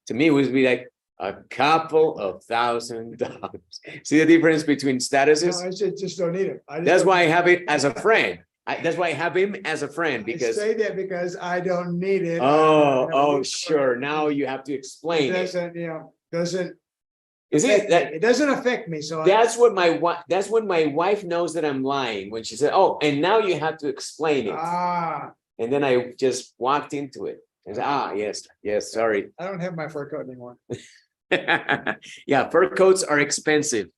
To me, it would be like A couple of $1,000. See the difference between No, statuses? I just don't need it. I just That's don't- why I have it as a friend. That's why I have him as a friend I because, say that because I don't need it. sure. Now you have to It explain it. doesn't, you know, doesn't. You see, affect me. that, It doesn't affect me, so. that's what my wife, that's when my wife knows that I'm lying, when she said, oh, and now you have to explain it. Ah, And then I just walked into it. I said, yes, sorry. I don't have my fur coat anymore. Yeah, fur coats are expensive.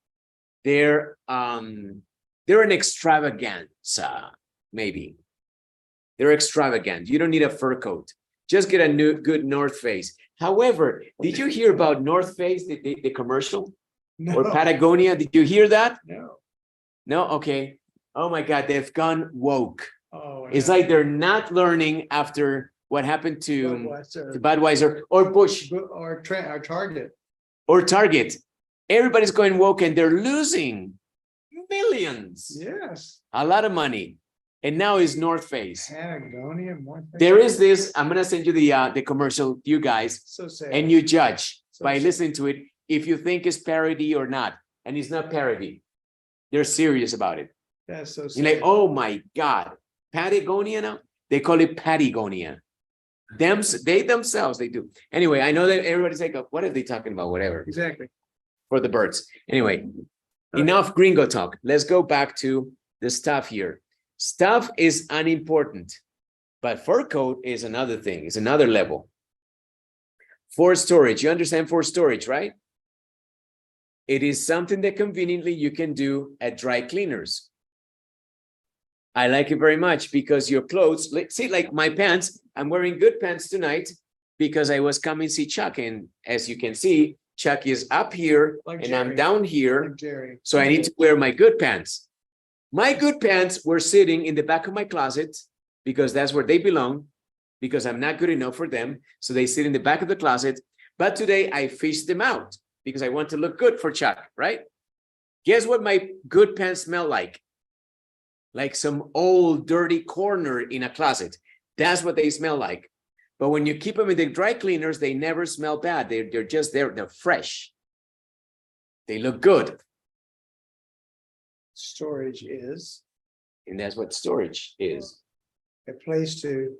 They're an extravaganza, maybe. They're extravagant. You don't need a fur coat. Just get a new good North Face. However, did you hear about North Face, the commercial? Or No, Patagonia? Did you hear that? no. No? Okay. Oh my God, they've gone woke. Oh. It's like they're not learning after what happened to Budweiser. Budweiser or Bush Or Target. or Target. Everybody's going woke and they're losing millions, Yes. a lot of money. And now is North Face. Patagonia. There is this, I'm gonna send you the commercial, you guys, So sad. and you judge by So- listening to it if you think it's parody or not. And it's not parody. They're serious about it. That's so You're like, sad. oh my God, Patagonia now? They call it Patagonia. They themselves, they do. Anyway, I know that everybody's like, what are they talking about? Whatever, Exactly. for the birds. Anyway, enough gringo talk. Let's go back to the stuff here. Stuff is unimportant, but fur coat is another thing, it's another level. For storage, you understand for storage, right? It is something that conveniently you can do at dry cleaners. I like it very much because your clothes, see, like my pants, I'm wearing good pants tonight because I was coming to see Chuck. And as you can see, Chuck is up here Like and I'm Jerry. down here. Like Jerry. So I need to wear my good pants. My good pants were sitting in the back of my closet because that's where they belong, because I'm not good enough for them. So they sit in the back of the closet. But today I fished them out because I want to look good for Chuck, right? Guess what my good pants smell like? Like some old dirty corner in a closet. That's what they smell like. But when you keep them in the dry cleaners, they never smell bad. They're just there. They're fresh. They look good. Storage is And that's what storage is. a place to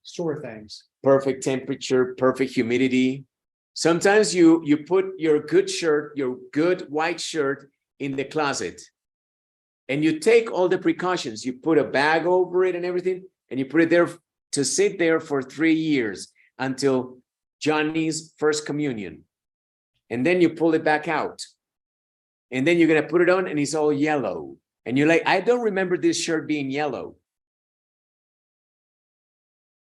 store things. Perfect temperature, perfect humidity. Sometimes you put your good shirt, your good white shirt in the closet. And you take all the precautions. You put a bag over it and everything, and you put it there to sit there for 3 years until Johnny's first communion. And then you pull it back out. And then you're going to put it on and it's all yellow. And you're like, I don't remember this shirt being yellow.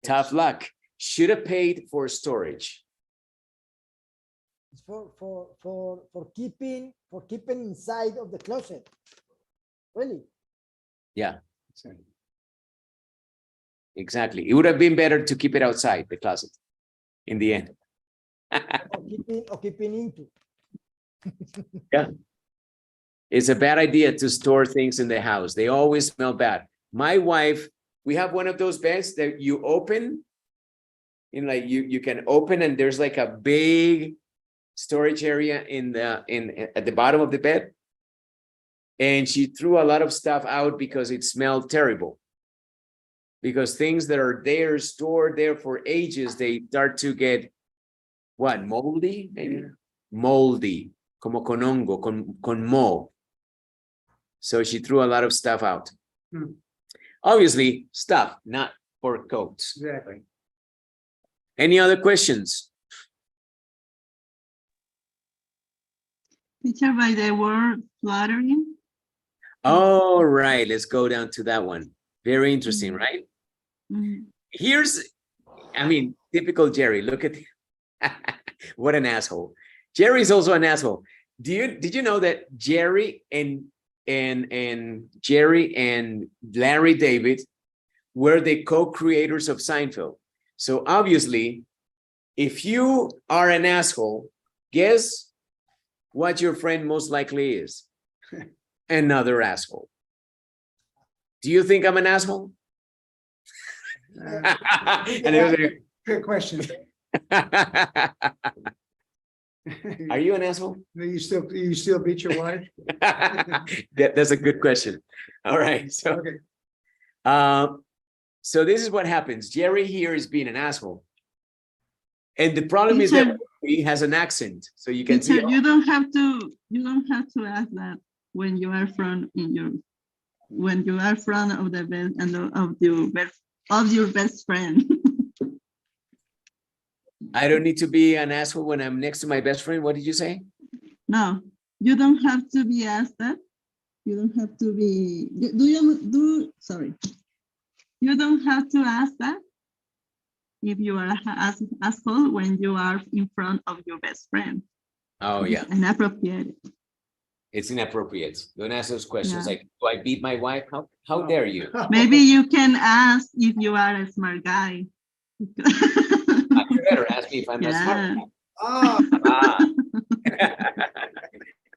Tough luck. Should have paid for storage. It's for keeping inside of the closet. Really? Yeah, exactly. It would have been better to keep it outside the closet in the end. Or keeping into. Yeah. It's a bad idea to store things in the house. They always smell bad. My wife, we have one of those beds that you open, in like you can open and there's like a big storage area at the bottom of the bed. And she threw a lot of stuff out because it smelled terrible. Because things that are there, stored there for ages, they start to get, what, moldy? Maybe? Moldy, como con hongo, con mold. So she threw a lot of stuff out. Obviously, stuff, not for coats. Exactly. Any other questions? Teacher, by the word flattering. All right, let's go down to that one. Very interesting, right? Here's, I mean, typical Jerry. Look at what an asshole. Jerry's also an asshole. Did you know that Jerry and Jerry and Larry David were the co-creators of Seinfeld? So obviously, if you are an asshole, guess what your friend most likely is? Another asshole. Do you think I'm an asshole? And it was Good question. Are you an asshole? You still beat your wife? That's a good question. All right, so Okay. so this is what happens. Jerry here is being an asshole. And the problem is that he has an accent, so you can see. Teacher, you don't have to ask that when you are from of the best and of your best friend. I don't need to be an asshole when I'm next to my best friend. What did you say? No, you don't have to be asked that. You don't have to be. Sorry. You don't have to ask that if you are asshole when you are in front of your best friend. Oh yeah, It's inappropriate. it's inappropriate. Don't ask those questions Yeah. like, do I beat my wife? How dare you? Maybe you can ask if you are a smart guy. You better ask me if I'm not smart. Oh, Ah.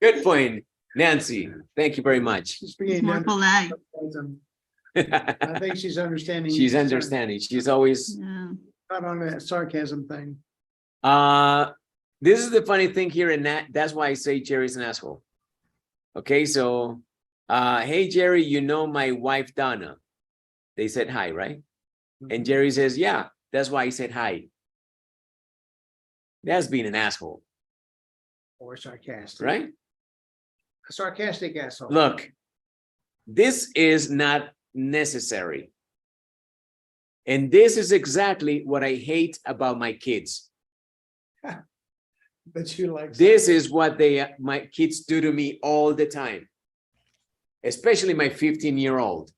Good point, Nancy. Thank you very much. she's being More done. polite. I think she's understanding. She's understanding. She's always Yeah. Not on that sarcasm thing. this is the funny thing here, and that's why I say Jerry's an asshole. Okay, so hey Jerry, you know my wife Donna. They said hi, right? And Jerry says, yeah, that's why I said hi. That's being an asshole, Or sarcastic. right? A sarcastic asshole. Look, this is not necessary. And this is exactly what I hate about my kids. But you like. This is what my kids do to me all the time. Especially my 15-year-old.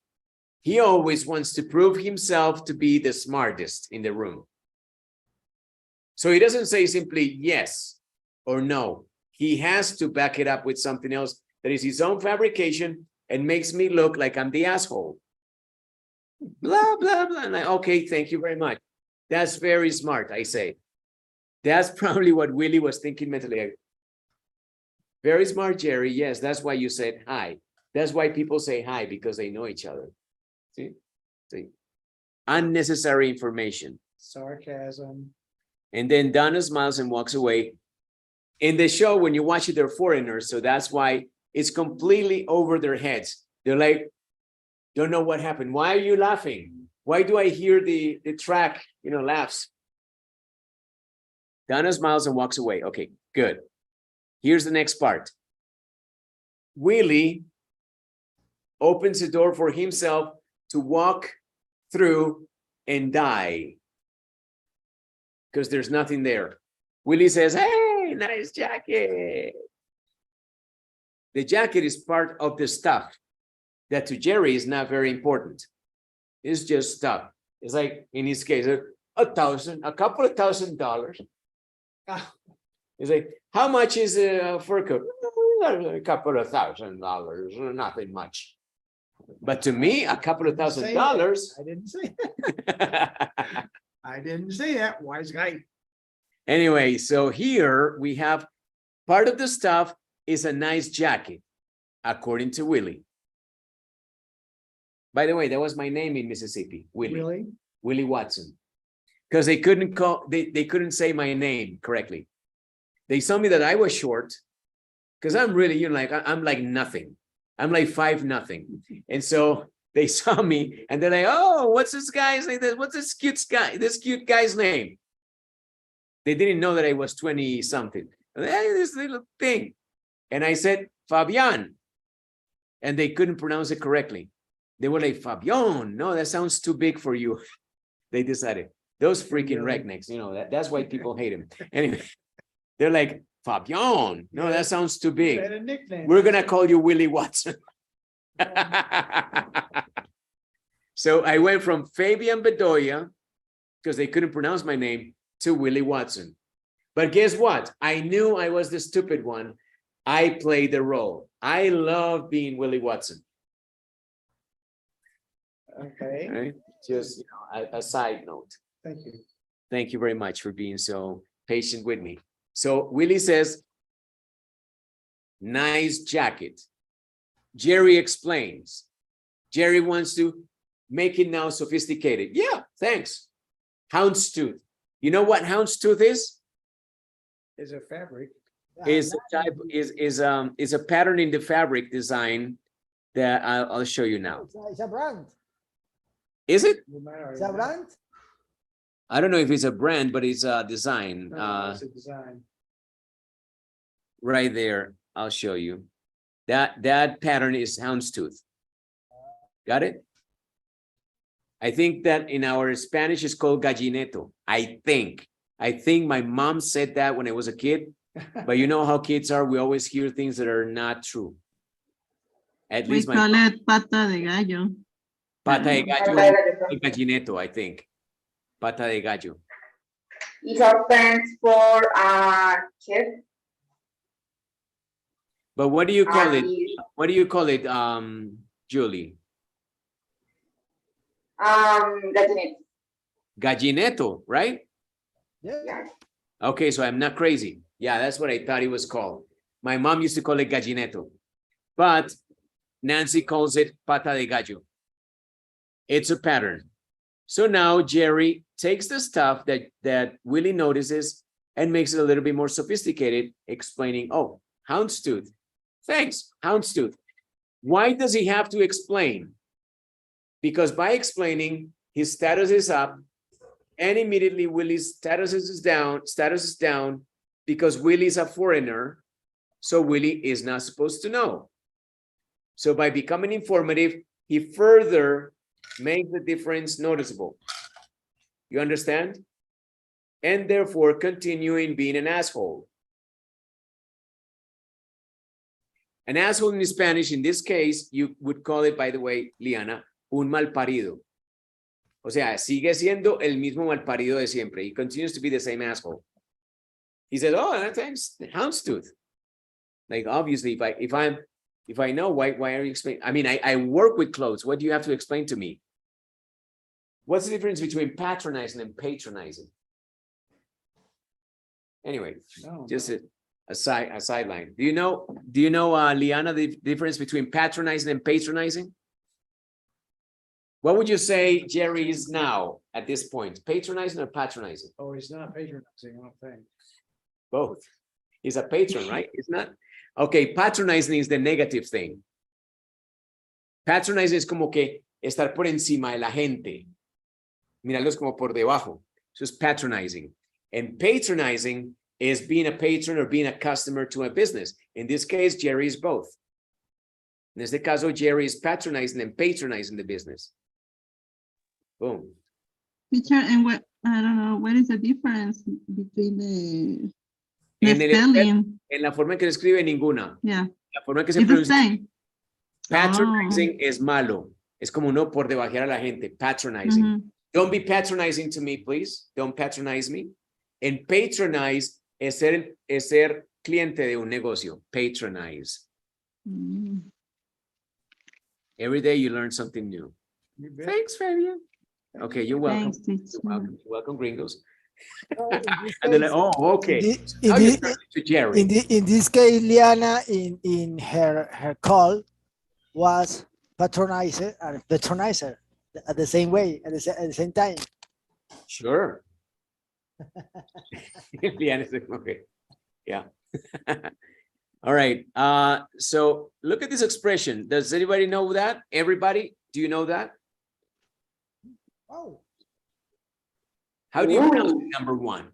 He always wants to prove himself to be the smartest in the room. So he doesn't say simply yes or no. He has to back it up with something else that is his own fabrication and makes me look like I'm the asshole. Blah, blah, blah. And okay, thank you very much. That's very smart, I say. That's probably what Willie was thinking mentally. Very smart, Jerry. Yes, that's why you said hi. That's why people say hi, because they know each other. See? Unnecessary information. Sarcasm. And then Donna smiles and walks away. In the show, when you watch it, they're foreigners, so that's why it's completely over their heads. They're like, don't know what happened. Why are you laughing? Why do I hear the track, laughs? Donna smiles and walks away. Okay, good. Here's the next part. Willie opens the door for himself to walk through and die. Because there's nothing there. Willie says, hey, nice jacket. The jacket is part of the stuff that to Jerry is not very important. It's just stuff. It's like, in his case, a couple of $1,000. He's like, how much is a fur coat? A couple of $1,000, nothing much. But to me, a couple of $1,000. I didn't say that. I didn't say that, wise guy. Anyway, so here we have part of the stuff is a nice jacket, according to Willie. By the way, that was my name in Mississippi, Willie. Really? Willie Watson. Because they couldn't say my name correctly. They saw me that I was short, because I'm really, I'm like nothing. I'm like 5'0". And so they saw me and they're like, oh, what's this guy's name? What's this cute guy's name? They didn't know that I was 20 something. Hey, this little thing. And I said, Fabian. And they couldn't pronounce it correctly. They were like, Fabian, no, that sounds too big for you. They decided, those freaking rednecks, that's why people hate him. Anyway, they're like, Fabian, no, that sounds too big. Had a nickname. We're going to call you Willie Watson. So I went from Fabian Bedoya, because they couldn't pronounce my name, to Willie Watson. But guess what? I knew I was the stupid one. I played the role. I love being Willie Watson. Okay, Right? Just a side note. thank you. Thank you very much for being so patient with me. So Willie says, nice jacket. Jerry explains. Jerry wants to make it now sophisticated. Yeah, thanks. Houndstooth. You know what houndstooth is? Is a fabric. is a type is a pattern in the fabric design that I'll show you now. It's a brand. Is it? It's a brand. I don't know if it's a brand, but it's a design. It's a design. Right there, I'll show you. That pattern is houndstooth. Got it? I think that in our Spanish is called gallineto. I think my mom said that when I was a kid, but you know how kids are, we always hear things that are not true. At We least my call it pata de gallo. pata de gallo y gallineto, I think. Pata de gallo. It stands for chef. But what do you call it? Is, What do you call it, Julie? gallineto. Gallineto, right? Yeah. Yeah. Okay, so I'm not crazy. Yeah, that's what I thought it was called. My mom used to call it gallineto, but Nancy calls it pata de gallo. It's a pattern. So now Jerry takes the stuff that Willie notices and makes it a little bit more sophisticated, explaining, oh, houndstooth. Thanks, houndstooth. Why does he have to explain? Because by explaining, his status is up, and immediately Willie's status is down because Willie's a foreigner, so Willie is not supposed to know. So by becoming informative, he further makes the difference noticeable. You understand? And therefore continuing being an asshole. An asshole in Spanish, in this case, you would call it, by the way, Liana, un malparido. O sea, sigue siendo el mismo malparido de siempre. He continues to be the same asshole. He said, oh, thanks, houndstooth. Like, obviously, if I know, why are you explaining? I mean, I work with clothes. What do you have to explain to me? What's the difference between patronizing and patronizing? Anyway, just a sideline. Do you know, Liana, the difference between patronizing and patronizing? What would you say Jerry is now at this point? Patronizing or patronizing? Oh, he's not patronizing, I don't think. Both. He's a patron, right? It's not. Okay, patronizing is the negative thing. Patronizing es como que estar por encima de la gente. Mirarlos como por debajo. So it's patronizing. And patronizing is being a patron or being a customer to a business. In this case, Jerry is both. En este caso, Jerry is patronizing and patronizing the business. Boom. Teacher, and what, I don't know, what is the difference between the En, spelling? en la forma en que se escribe, ninguna. Yeah, La forma en que se it's the pronuncia. same. Patronizing es malo. Es como no por debajear a la gente. Patronizing. Mhm. Don't be patronizing to me, please. Don't patronize me. And patronize es ser cliente de un negocio. Patronize. Mm. Every day you learn something new. Thanks, Fabian. Okay, you're welcome. Thanks, teacher. You're welcome. You're welcome, gringos. In this And they're like, case- oh, okay. in How you this- turn to Jerry? in this case, Liana, in her call, was patronizer and patronizer at the same way, at the same time. Sure. Yeah, okay. Yeah. All right. So look at this expression. Does anybody know that? Everybody? Do you know that? Oh, How do you pronounce number one?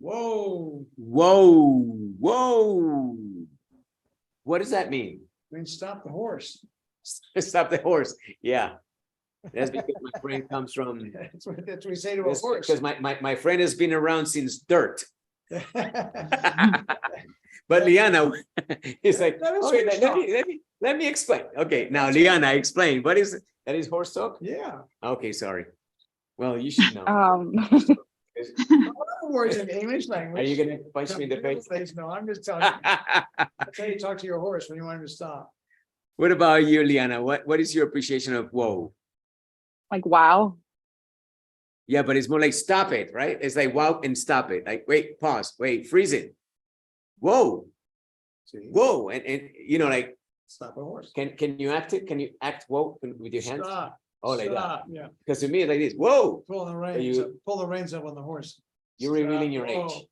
Whoa, Whoa, whoa. What does that mean? I mean, stop the horse. Stop the horse. Yeah. That's because my friend comes from, That's what we say to a horse. because my friend has been around since dirt. But Liana, he's like, That is okay, horse let me explain. Okay, now Liana, explain. What is that? Is horse talk? Yeah. Okay, sorry. Well, you should know. Words in English language. Are you gonna punch me in the face? No, I'm just telling you. That's how you talk to your horse when you want him to stop. What about you, Liana? What is your appreciation of whoa? Like, wow. Yeah, but it's more like stop it, right? It's like wow and stop it. Like wait, pause, wait, freeze it. Whoa, See? whoa, and you know, like Stop a horse. can you act it? Can you act whoa with your hands? Stop. Oh, like that. Stop. Yeah. Because to me, it's like this. Whoa, Pull the reins. you- Up, pull the reins up on the horse. you're revealing your Stop. age.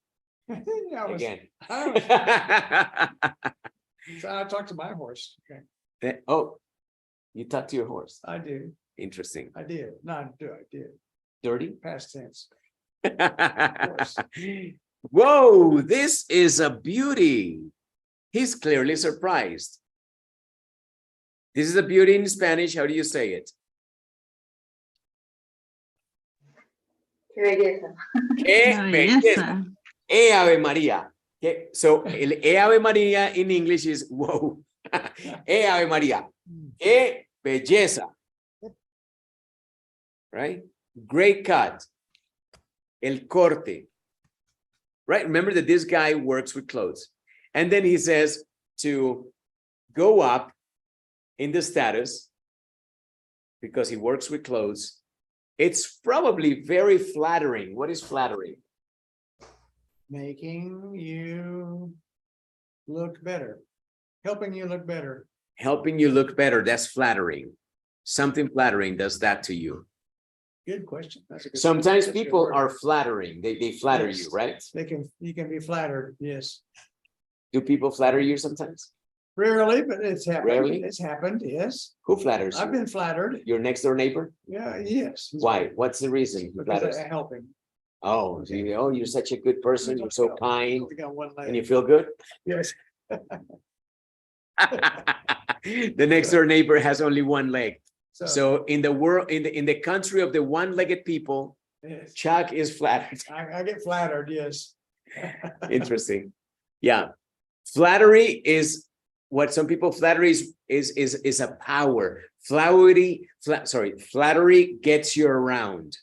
Whoa. Yeah, I was- again. I talked to my horse. Okay, Oh, you talk to your horse. I do. Interesting. I did. No, I did. Dirty? Past tense. Whoa, this is a beauty. He's clearly surprised. This is a beauty in Spanish. How do you say it? Qué belleza. Qué La belleza. belleza. Ave María. Okay, so el Ave María in English is whoa. Ave María. Qué belleza. Right? Great cut. El corte. Right? Remember that this guy works with clothes. And then he says to go up in the status because he works with clothes. It's probably very flattering. What is flattering? Making you look better. Helping you look better. Helping you look better. That's flattering. Something flattering does that to you. Good question. That's a good. Sometimes that's a good people word. are flattering. They flatter Yes. you, right? You can be flattered, yes. Do people flatter you sometimes? Rarely, but it's happened. Rarely? It's happened, yes. Who flatters I've you? been flattered. Your next door neighbor? Yeah, yes. Why? What's the reason he Because flatters? I help him. Oh, you're such a good person. You're so kind. We got one And you leg. feel good? Yes. The next door neighbor has only one leg. So in the world, in the country of the one-legged people, yes. Chuck is flattered. I get flattered, yes. Interesting. Yeah. Flattery is what some people flattery is a power. Flattery gets you around.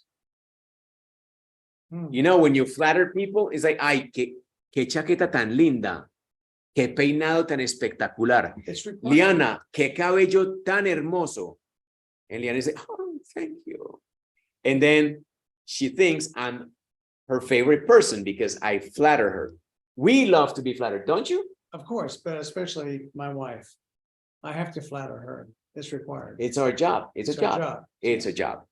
Hmm. You know, when you flatter people, it's like, ay, qué chaqueta tan linda, qué peinado tan espectacular. It's required. Liana, qué cabello tan hermoso. And Liana is like, oh, thank you. And then she thinks I'm her favorite person because I flatter her. We love to be flattered, don't you? Of course, but especially my wife. I have to flatter her. It's required. It's our job. It's a our job. It's a job.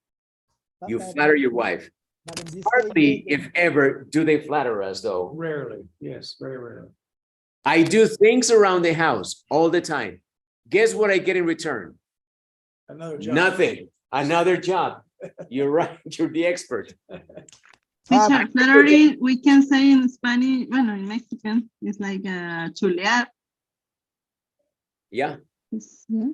But- You but- flatter your wife. but in this Hardly, case, if ever, do they flatter us, though. Rarely, yes, very rarely. I do things around the house all the time. Guess what I get in return? Another job. Nothing. Another job. You're right. You're the expert. Teacher, flattery, we can say in Spanish, bueno, in Mexican, it's like chulear. Yeah. Yeah.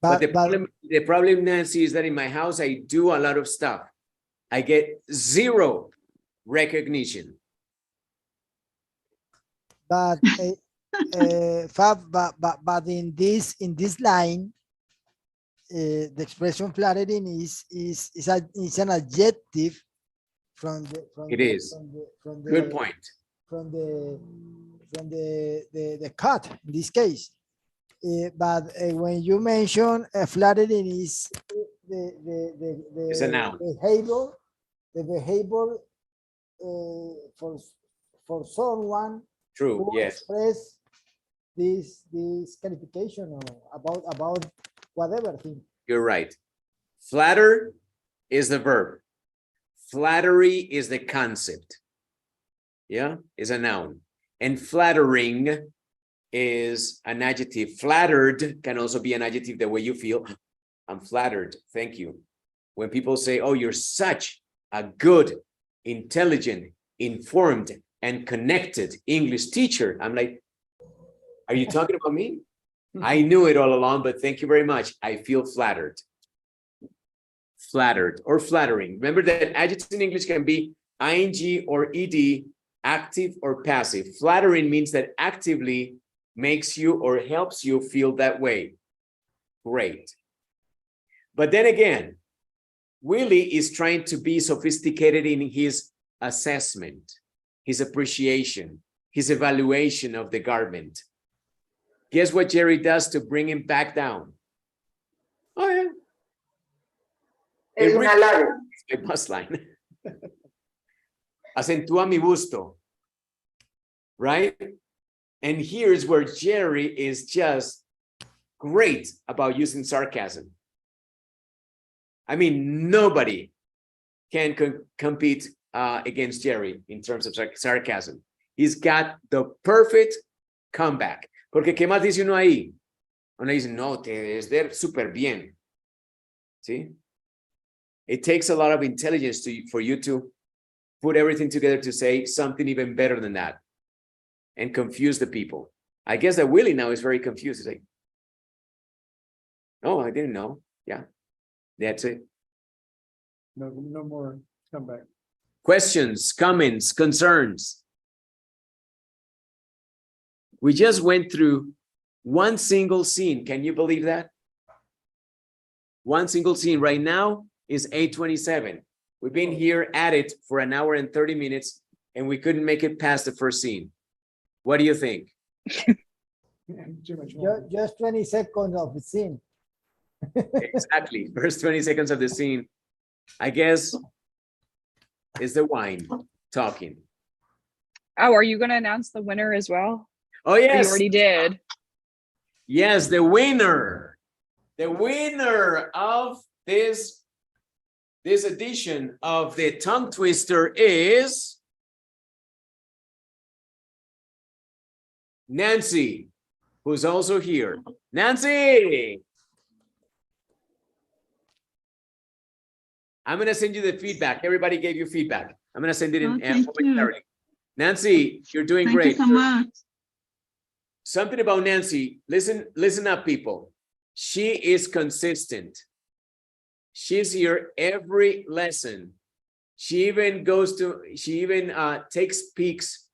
But the problem, Nancy, is that in my house, I do a lot of stuff. I get zero recognition. but Fab, but in this line, the expression flattering is an adjective from the It is. from the Good point. from the cut in this case. But when you mention flattering is It's a noun. the behavior for someone True. who Yes. express this qualification about whatever thing. You're right. Flatter is the verb. Flattery is the concept. Yeah, is a noun. And flattering is an adjective. Flattered can also be an adjective the way you feel. I'm flattered. Thank you. When people say, oh, you're such a good, intelligent, informed, and connected English teacher, I'm like, are you talking about me? I knew it all along, but thank you very much. I feel flattered. Flattered or flattering. Remember that adjectives in English can be ing or ed, active or passive. Flattering means that actively makes you or helps you feel that way. Great. But then again, Willie is trying to be sophisticated in his assessment, his appreciation, his evaluation of the garment. Guess what Jerry does to bring him back down? Oh, yeah. Es un halago. My bus line. Acentúa mi busto. Right? And here's where Jerry is just great about using sarcasm. I mean, nobody can compete against Jerry in terms of sarcasm. He's got the perfect comeback. Porque ¿qué más dice uno ahí? Uno dice, no, te debes ver súper bien. ¿Sí? It takes a lot of intelligence for you to put everything together to say something even better than that and confuse the people. I guess that Willie now is very confused. He's like, oh, I didn't know. Yeah, that's it. No more comeback. Questions, comments, concerns. We just went through one single scene. Can you believe that? One single scene. Right now is 8:27. We've been here at it for an hour and 30 minutes, and we couldn't make it past the first scene. What do you think? Too much more. Just 20 seconds of the scene. Exactly. First 20 seconds of the scene, I guess, is the wine talking. Oh, are you going to announce the winner as well? Oh, Or you yes. already did. Yes, the winner. The winner of this edition of the tongue twister is Nancy, who's also here. Nancy! I'm going to send you the feedback. Everybody gave you feedback. I'm going to send it in momentarily. Nancy, you're doing great. Thank you so much. Something about Nancy. Listen up, people. She is consistent. She's here every lesson. She even takes peeks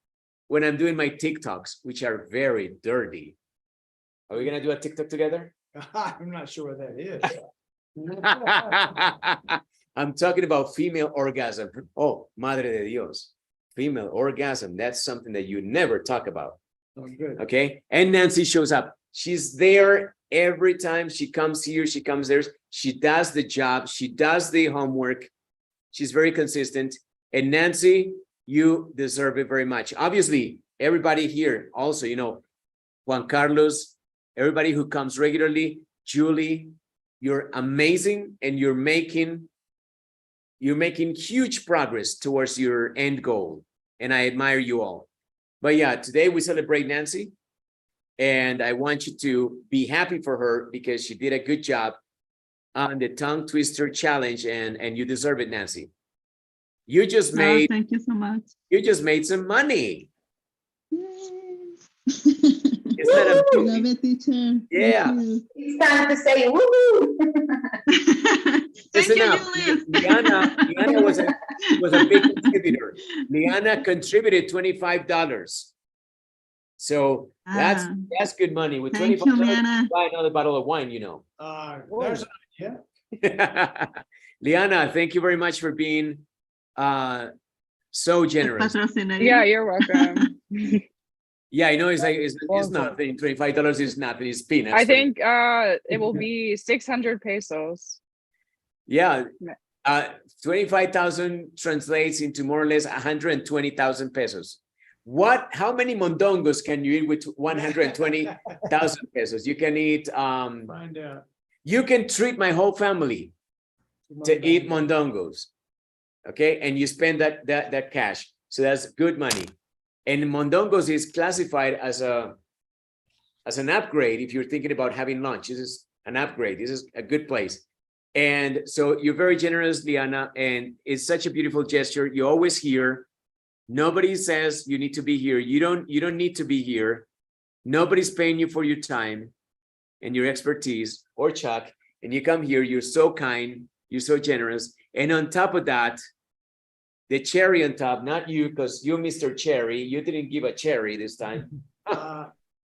when I'm doing my TikToks, which are very dirty. Are we going to do a TikTok together? I'm not sure what that is. I'm talking about female orgasm. Oh, madre de Dios. Female orgasm. That's something that you never talk about. Oh, good. Okay. And Nancy shows up. She's there every time she comes here. She comes there. She does the job. She does the homework. She's very consistent. And Nancy, you deserve it very much. Obviously, everybody here also, Juan Carlos, everybody who comes regularly, Julie, you're amazing, and you're making huge progress towards your end goal. And I admire you all. But yeah, today we celebrate Nancy. And I want you to be happy for her because she did a good job on the tongue twister challenge, and you deserve it, Nancy. You just made, thank you so much. you just made some money. Isn't that amazing? Love it, teacher. Yeah. It's time to say woohoo. Thank Listen you, up. Julius. Liana was a big contributor. Liana contributed $25. So that's good money. With Thank $25, you, Liana. buy another bottle of wine, There's, yeah. Liana, thank you very much for being so generous. Yeah, you're welcome. Yeah, I know it's nothing. $25 is nothing. It's peanuts. I think it will be 600 pesos. Yeah. 25,000 translates into more or less 120,000 pesos. How many mondongos can you eat with 120,000 pesos? You can eat, Find out. you can treat my whole family to eat mondongos. Okay. And you spend that cash. So that's good money. And mondongos is classified as an upgrade. If you're thinking about having lunch, this is an upgrade. This is a good place. And so you're very generous, Liana, and it's such a beautiful gesture. You're always here. Nobody says you need to be here. You don't need to be here. Nobody's paying you for your time and your expertise, or Chuck, and you come here. You're so kind. You're so generous. And on top of that, the cherry on top, not you, because you, Mr. Cherry, you didn't give a cherry this time.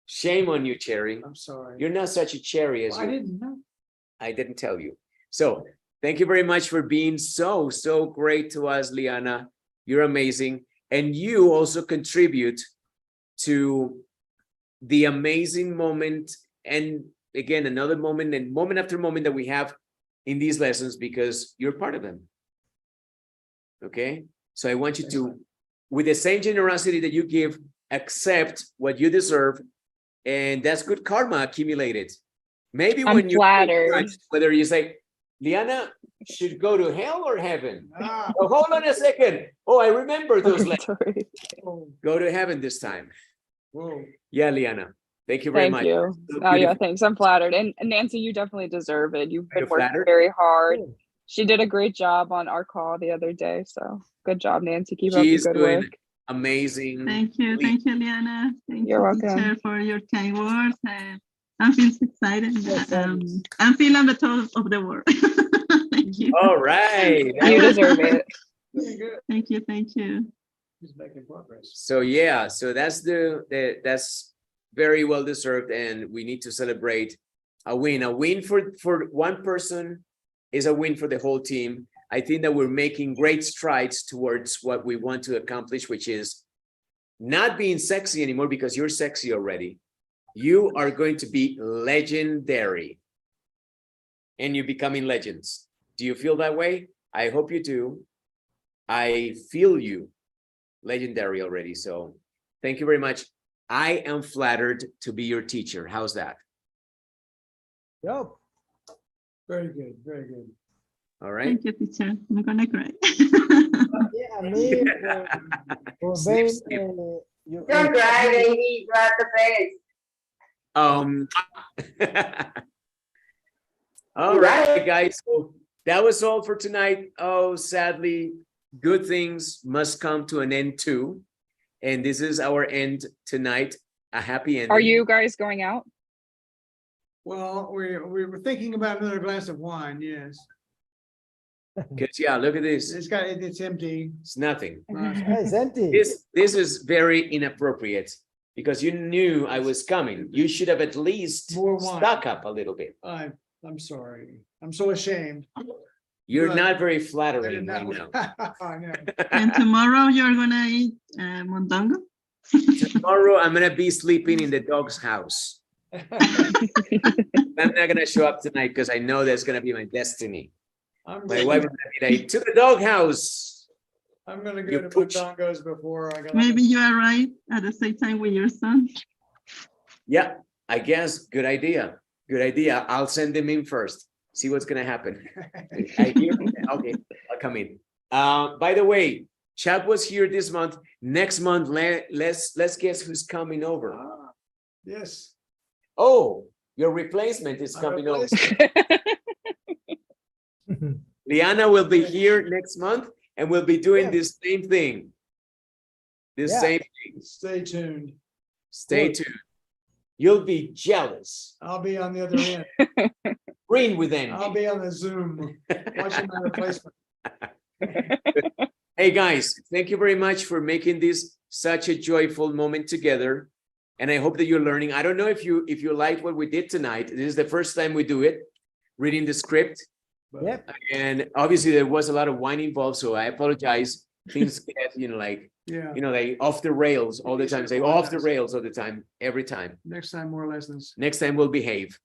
Shame on you, Cherry. I'm sorry. You're not such a cherry as I you. didn't know. I didn't tell you. So thank you very much for being so great to us, Liana. You're amazing. And you also contribute to the amazing moment. And again, another moment and moment after moment that we have in these lessons, because you're part of them. Okay. So I want you to, with the same generosity that you give, accept what you deserve. And that's good karma accumulated. Maybe I'm when you, flattered. whether you say, Liana should go to hell or heaven? Ah, Oh, hold on a second. Oh, I remember those letters. Sorry. oh, Go to heaven this time. whoa. Yeah, Liana. Thank you very Thank much. you. So Oh yeah, beautiful. thanks. I'm flattered. And Nancy, you definitely deserve it. You've Are you been working flattered? very hard. Oh, She did a great job on our call the other day. So good job, Nancy. Keep up the She's good doing work. amazing. Thank you, Liana. Thank You're you, welcome. teacher, for your kind words. I'm feeling excited. Yes, I'm feeling the top of the world. Thank you. All right. You deserve it. Very good. Thank you. Thank you. He's making progress. So yeah, so that's that's very well deserved, and we need to celebrate a win. A win for one person is a win for the whole team. I think that we're making great strides towards what we want to accomplish, which is not being sexy anymore, because you're sexy already. You are going to be legendary, and you're becoming legends. Do you feel that way? I hope you do. I feel you legendary already. So thank you very much. I am flattered to be your teacher. How's that? Yep. Very good, very good. All right. Thank you, teacher. I'm gonna cry. Yeah, I mean, for Snip, being, snip. Don't cry, baby. You are the best. All right, guys. So that was all for tonight. Oh, sadly, good things must come to an end too. And this is our end tonight. A happy ending. Are you guys going out? Well, we were thinking about another glass of wine, yes. Because yeah, look at this. It's empty. It's nothing. it's empty. This is very inappropriate, because you knew I was coming. You should have at least More wine. stock up a little bit. I'm sorry. I'm so ashamed. You're Good. not very I flattering didn't right know. now. I know. And tomorrow you're gonna eat mondongo. Tomorrow I'm gonna be sleeping in the dog's house. I'm not gonna show up tonight because I know that's gonna be my destiny. I'm My gonna- wife is gonna be like, to the dog house. I'm gonna You go to pooch. Mondongo's before I go. Maybe you arrive at the same time with your son. Yeah, I guess. Good idea. Good idea. I'll send them in first. See what's gonna happen. I hear. Okay, I'll come in. By the way, Chuck was here this month. Next month, let's guess who's coming over. Ah, yes. Oh, your replacement is My coming over. replacement. Liana will be here next month, and we'll be doing Yeah. this same thing. This Yeah. same. Stay tuned. Stay Cool. tuned. You'll be jealous. I'll be on the other end. Green with envy. I'll be on the Zoom watching my replacement. Hey guys, thank you very much for making this such a joyful moment together. And I hope that you're learning. I don't know if you like what we did tonight. This is the first time we do it, reading the script. But Yep. And obviously there was a lot of wine involved, so I apologize. Things get, yeah, like off the rails all the time. Say off the rails all the time, every time. next time more lessons. Next time we'll behave.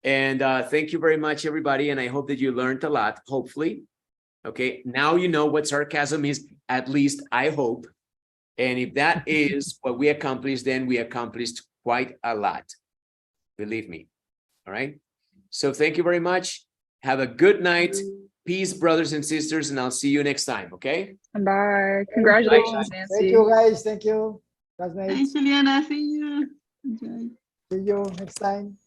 And thank you very much, everybody. And I hope that you learned a lot, hopefully. Okay, now you know what sarcasm is, at least I hope. And if that is what we accomplished, then we accomplished quite a lot. Believe me. All right. So thank you very much. Have a good night. Peace, brothers and sisters, and I'll see you next time. Okay. Bye. Congratulations, Thank Nancy. you, guys. Thank you, Thank classmates. you, Liana. See you. Enjoy. See you next time.